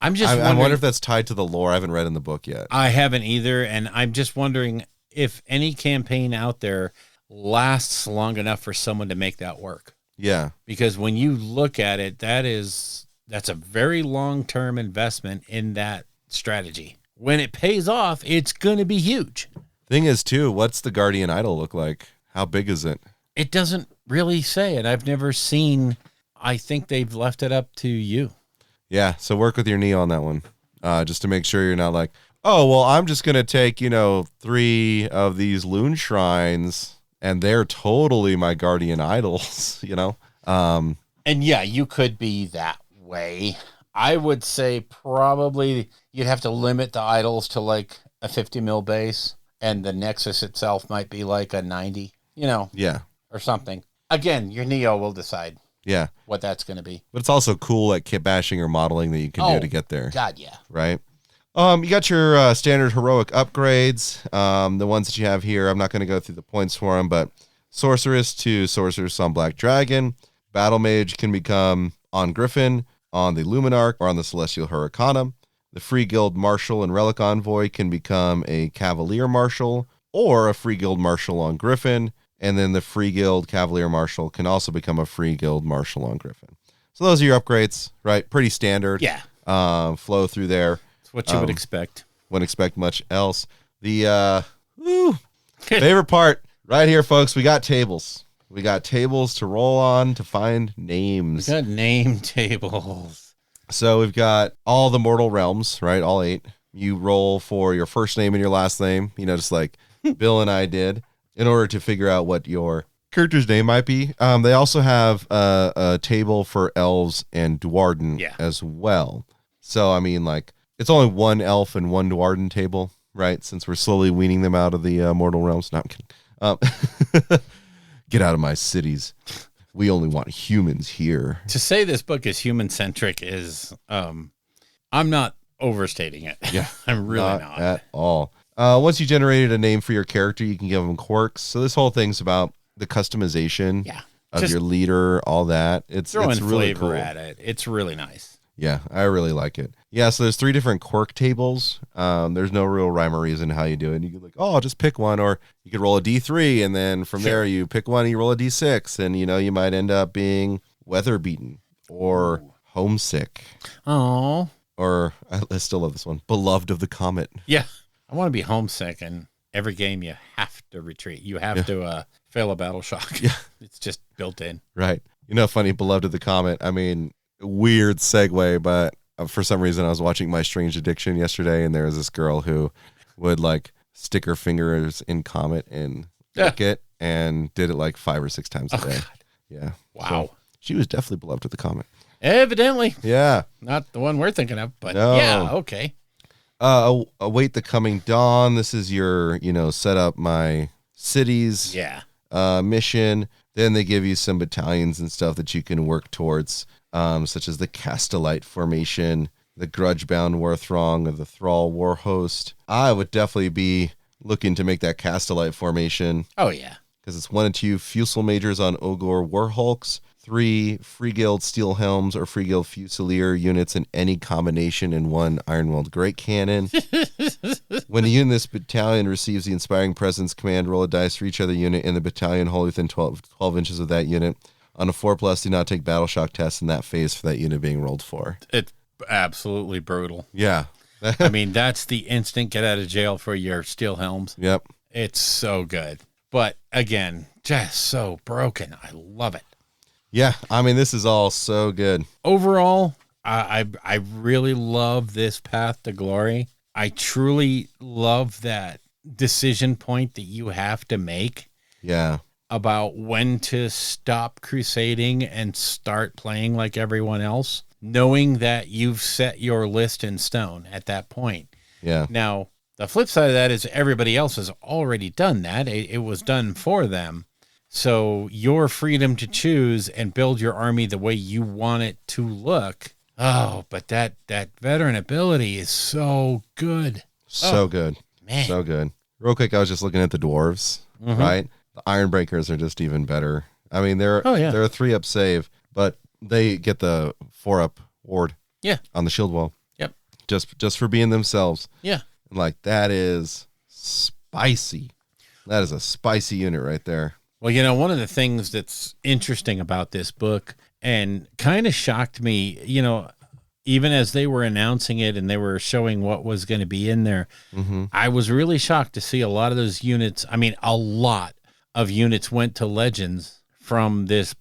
I'm just I wondering. wonder if that's tied to the lore. I haven't read in the book yet. I haven't either, and I'm just wondering if any campaign out there lasts long enough for someone to make that work. Yeah, Because when you look at it, that's a very long-term investment in that strategy. When it pays off, it's going to be huge. thing is too, what's the Guardian Idol look like? How big is it? It doesn't really say it. I've never seen. I think they've left it up to you. Yeah, so work with your Neo on that one, just to make sure you're not like, oh well, I'm just gonna take 3 of these Loon Shrines, and they're totally my Guardian Idols, And yeah, you could be that way. I would say probably you'd have to limit the idols to like a 50 mil base, and the Nexus itself might be like a 90, Yeah, or something. Again, your Neo will decide yeah. what that's going to be. But it's also cool, like kit bashing or modeling that you can do to get there, God, yeah. right? You got your standard heroic upgrades, the ones that you have here. I'm not going to go through the points for them, but Sorceress to Sorceress on Black Dragon. Battle Mage can become on Griffin, on the Luminarch, or on the Celestial Hurricana. The Free Guild Marshal and Relic Envoy can become a Cavalier Marshal or a Free Guild Marshal on Griffin. And then the Free Guild Cavalier Marshal can also become a Free Guild Marshal on Griffin. So those are your upgrades, right? Pretty standard. Yeah. Flow through there. It's what you would expect. Wouldn't expect much else. The favorite part right here, folks, we got tables. We got tables to roll on to find names. We got name tables. So we've got all the mortal realms, right? All 8. You roll for your first name and your last name, just like Bill and I did, in order to figure out what your character's name might be. They also have a table for elves and Dwarden as well. So, I mean, like, it's only one elf and one Dwarden table, right? Since we're slowly weaning them out of the mortal realms. No, I'm kidding. Get out of my cities. We only want humans here. To say this book is human-centric is, I'm not overstating it. Yeah. I'm really not. At all. Once you generated a name for your character, you can give them quirks. So this whole thing's about the customization of your leader, all that. It's really flavor cool. at it. It's really nice. Yeah, I really like it. Yeah, so there's 3 different quirk tables. There's no real rhyme or reason how you do it. You could just pick one, or you could roll a D3, and then from there you pick one and you roll a D6, and you might end up being weather beaten or homesick. Oh. Or I still love this one, beloved of the comet. Yeah, I want to be homesick, and every game you have to retreat. You have to fail a battle shock. Yeah, it's just built in. Right. Funny, beloved of the comet. I mean, weird segue, but for some reason I was watching My Strange Addiction yesterday, and there was this girl who would like stick her fingers in Comet and lick it, and did it like 5 or 6 times a day. God. Yeah. Wow. So she was definitely beloved of the Comet. Evidently. Yeah. Not the one we're thinking of, but no. Yeah, okay. Await the coming dawn. This is your, set up my cities mission. Then they give you some battalions and stuff that you can work towards, such as the Castellite Formation, the Grudge-Bound War Throng, or the Thrall War Host. I would definitely be looking to make that Castellite Formation. Oh, yeah. Because it's 1 and 2 Fusel Majors on Ogor War Hulks, 3 Free Guild Steel Helms or Free Guild Fusilier units in any combination, and 1 Ironweld Great Cannon. When a unit in this battalion receives the Inspiring Presence command, roll a dice for each other unit in the battalion wholly within 12 inches of that unit. On a 4+, do not take battle shock tests in that phase for that unit being rolled for. It's absolutely brutal. Yeah. I mean, that's the instant get out of jail for your Steel Helms. Yep. It's so good. But again, just so broken. I love it. Yeah, I mean, this is all so good. Overall, I really love this path to glory. I truly love that decision point that you have to make. Yeah. About when to stop crusading and start playing like everyone else, knowing that you've set your list in stone at that point. Yeah. Now, the flip side of that is everybody else has already done that. It was done for them. So your freedom to choose and build your army the way you want it to look. Oh, but that veteran ability is so good. So good. Man. So good. Real quick, I was just looking at the dwarves, right? The Ironbreakers are just even better. I mean, they're a 3-up save, but they get the 4-up ward on the shield wall. Yep. Just for being themselves. Yeah. And like, that is spicy. That is a spicy unit right there. Well, one of the things that's interesting about this book and kind of shocked me, even as they were announcing it and they were showing what was going to be in there, I was really shocked to see a lot of those units. I mean, a lot of units went to Legends from this,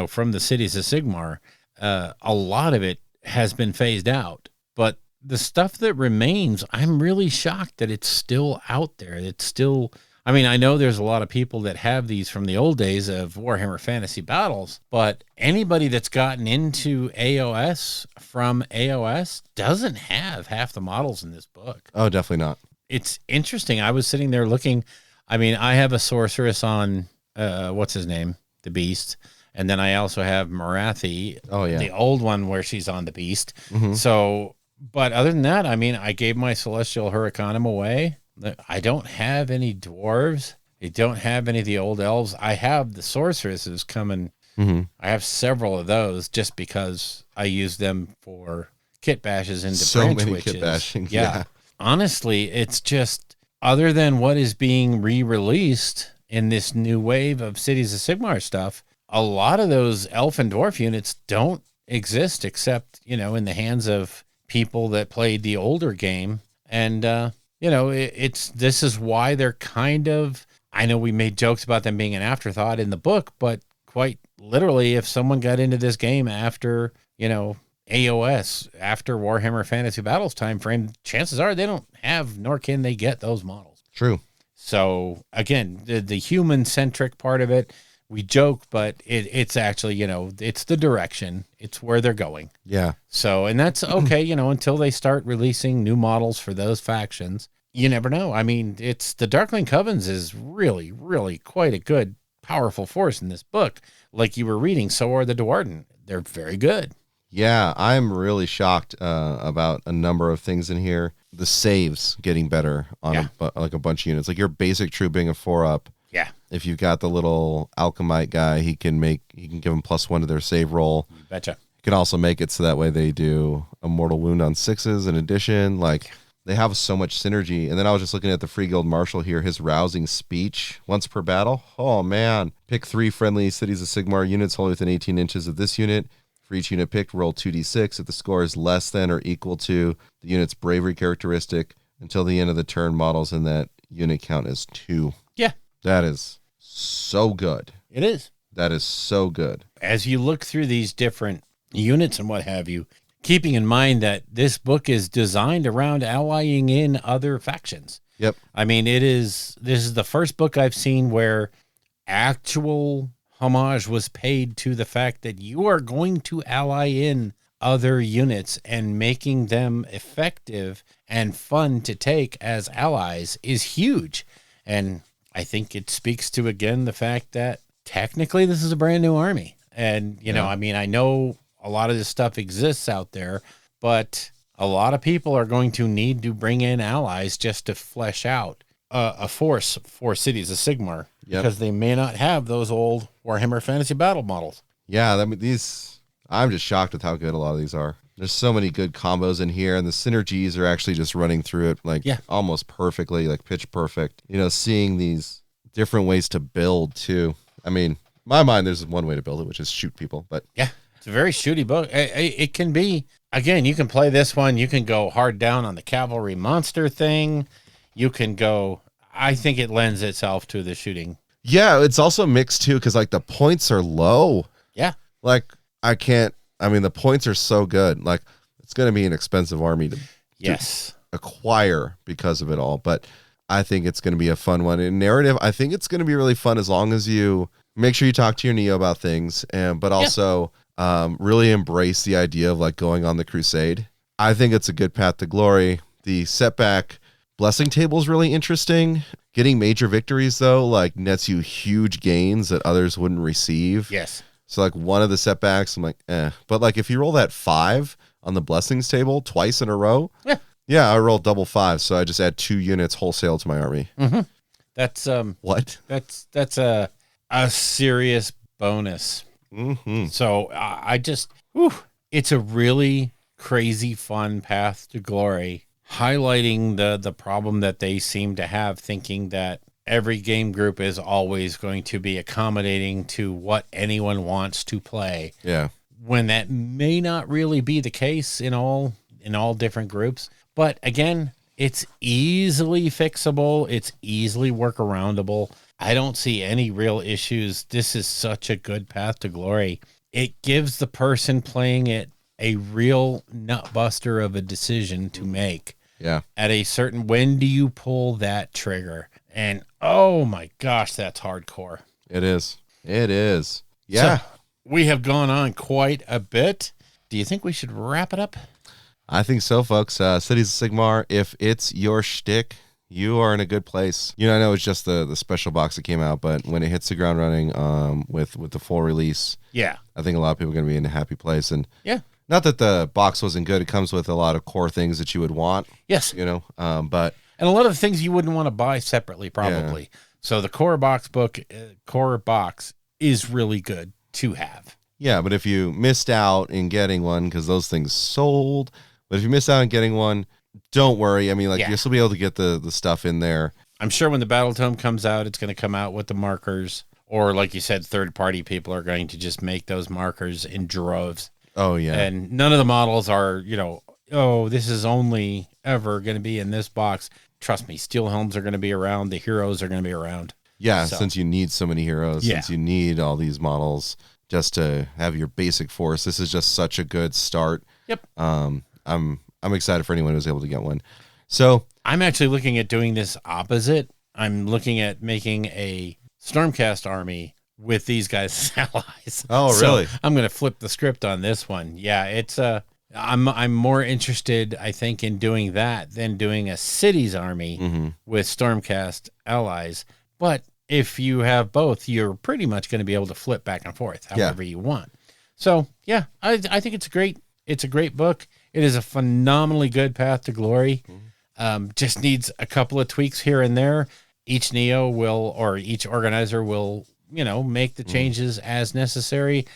from the Cities of Sigmar. A lot of it has been phased out, but the stuff that remains, I'm really shocked that it's still out there. It's still, I mean, I know there's a lot of people that have these from the old days of Warhammer Fantasy Battles, but anybody that's gotten into AOS from AOS doesn't have half the models in this book. Oh, definitely not. It's interesting. I was sitting there looking. I mean, I have a sorceress on, what's his name? The Beast. And then I also have Marathi, the old one where she's on the Beast. So, but other than that, I mean, I gave my Celestial Hurricanum away. I don't have any dwarves. I don't have any of the old elves. I have the sorceresses coming. I have several of those just because I use them for kit bashes into so branch many witches. Kit bashing. Yeah. Honestly, it's just, other than what is being re-released in this new wave of Cities of Sigmar stuff, a lot of those elf and dwarf units don't exist except, in the hands of people that played the older game. And, this is why they're kind of, I know we made jokes about them being an afterthought in the book, but quite literally, if someone got into this game after, AOS, after Warhammer Fantasy Battles time frame, chances are they don't have, nor can they get those models. True. So again, the human centric part of it, we joke, but it's actually, it's the direction. It's where they're going. Yeah. So, and that's okay, until they start releasing new models for those factions. You never know. I mean, it's the Darkling Covens is really, really quite a good, powerful force in this book. Like you were reading, so are the Duarden. They're very good. Yeah, I'm really shocked about a number of things in here. The saves getting better on like a bunch of units. Like your basic troop being a 4-up. Yeah. If you've got the little alchemite guy, he can give them +1 to their save roll. You betcha. You can also make it so that way they do a mortal wound on 6s in addition. Like they have so much synergy. And then I was just looking at the Free Guild Marshal here, his rousing speech once per battle. Oh man. Pick 3 friendly Cities of Sigmar units wholly within 18 inches of this unit. For each unit picked, roll 2d6. If the score is less than or equal to the unit's bravery characteristic, until the end of the turn, models in that unit count as 2. Yeah. That is so good. It is. That is so good. As you look through these different units and what have you, keeping in mind that this book is designed around allying in other factions. Yep. I mean, this is the first book I've seen where actual homage was paid to the fact that you are going to ally in other units, and making them effective and fun to take as allies is huge. And I think it speaks to, again, the fact that technically this is a brand new army. And, I mean, I know a lot of this stuff exists out there, but a lot of people are going to need to bring in allies just to flesh out a force for Cities of Sigmar. Yep. Because they may not have those old Warhammer Fantasy Battle models. Yeah, I mean, I'm just shocked with how good a lot of these are. There's so many good combos in here, and the synergies are actually just running through it almost perfectly, like pitch perfect. Seeing these different ways to build too. I mean, in my mind, there's one way to build it, which is shoot people. But yeah, it's a very shooty book. It can be, again, you can play this one. You can go hard down on the cavalry monster thing. You can go, I think it lends itself to the shooting. Yeah, it's also mixed too, because like the points are low. Yeah. Like the points are so good. Like it's going to be an expensive army to acquire because of it all. But I think it's going to be a fun one. In narrative, I think it's going to be really fun as long as you make sure you talk to your Neo about things, but also really embrace the idea of like going on the crusade. I think it's a good path to glory. The setback blessing table is really interesting. Getting major victories, though, like nets you huge gains that others wouldn't receive. Yes. So like one of the setbacks, I'm like, But like if you roll that 5 on the blessings table twice in a row, I rolled double 5, so I just add 2 units wholesale to my army. Mm-hmm. That's what? That's a serious bonus. Mm-hmm. So it's a really crazy fun path to glory, highlighting the problem that they seem to have, thinking that every game group is always going to be accommodating to what anyone wants to play. Yeah. When that may not really be the case in all different groups. But again, it's easily fixable. It's easily workaroundable. I don't see any real issues. This is such a good path to glory. It gives the person playing it a real nutbuster of a decision to make. Yeah. At a certain, when do you pull that trigger? And oh my gosh, that's hardcore. It is. Yeah. So, we have gone on quite a bit. Do you think we should wrap it up? I think so, folks. Cities of Sigmar, if it's your shtick, you are in a good place. I know it's just the special box that came out, but when it hits the ground running with the full release, I think a lot of people are going to be in a happy place. And not that the box wasn't good. It comes with a lot of core things that you would want. Yes. But... And a lot of things you wouldn't want to buy separately, probably. Yeah. So the core box is really good to have. Yeah, but if you missed out in getting one, because those things sold, but if you missed out on getting one, don't worry. I mean, you'll still be able to get the stuff in there. I'm sure when the Battle Tome comes out, it's going to come out with the markers. Or like you said, third-party people are going to just make those markers in droves. Oh, yeah. And none of the models are, this is only ever going to be in this box. Trust me, steel helms are going to be around. The heroes are going to be around. Yeah, since you need so many heroes, since you need all these models just to have your basic force, this is just such a good start. Yep. I'm excited for anyone who's able to get one. So I'm actually looking at doing this opposite. I'm looking at making a Stormcast army with these guys as allies. Oh, So really? I'm going to flip the script on this one. Yeah, it's I'm more interested, I think, in doing that than doing a city's army with Stormcast allies. But if you have both, you're pretty much going to be able to flip back and forth however you want. So yeah, I think it's a great book. It is a phenomenally good path to glory. Just needs a couple of tweaks here and there. Each Neo will, or each organizer will, make the changes as necessary,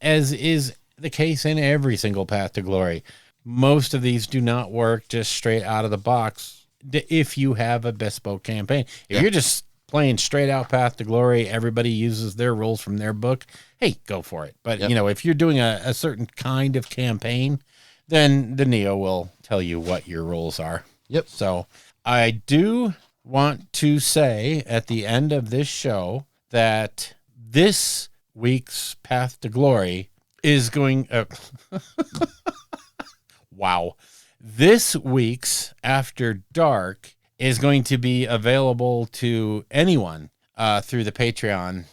as is the case in every single path to glory. Most of these do not work just straight out of the box if you have a bespoke campaign. If you're just playing straight out path to glory, everybody uses their rules from their book, hey, go for it. But, if you're doing a certain kind of campaign, then the Neo will tell you what your rules are. Yep. So I do want to say at the end of this show that this week's Path to Glory is going... wow. This week's After Dark is going to be available to anyone through the Patreon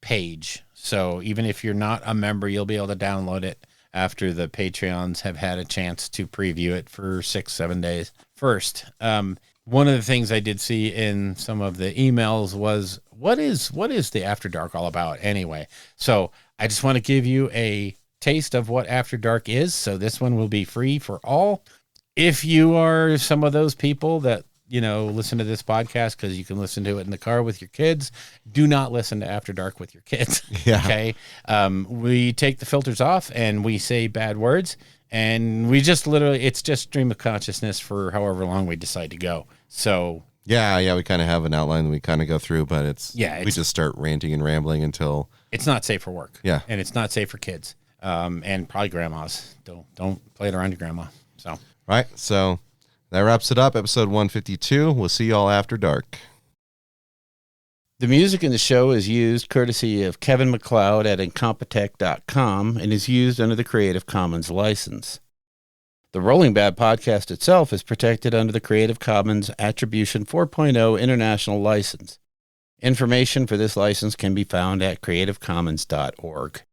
page. So even if you're not a member, you'll be able to download it after the Patreons have had a chance to preview it for 6-7 days. First, one of the things I did see in some of the emails was, what is the After Dark all about anyway? So I just want to give you a taste of what After Dark is. So this one will be free for all. If you are some of those people that, listen to this podcast because you can listen to it in the car with your kids, do not listen to After Dark with your kids. Yeah. Okay. We take the filters off and we say bad words, and we just it's just stream of consciousness for however long we decide to go. So yeah, we kind of have an outline that we kind of go through, but we just start ranting and rambling until it's not safe for work. Yeah. And it's not safe for kids. And probably grandmas. Don't play it around your grandma. So, right. So that wraps it up. Episode 152. We'll see you all after dark. The music in the show is used courtesy of Kevin MacLeod at Incompetech.com and is used under the Creative Commons license. The Rolling Bad podcast itself is protected under the Creative Commons Attribution 4.0 International License. Information for this license can be found at creativecommons.org.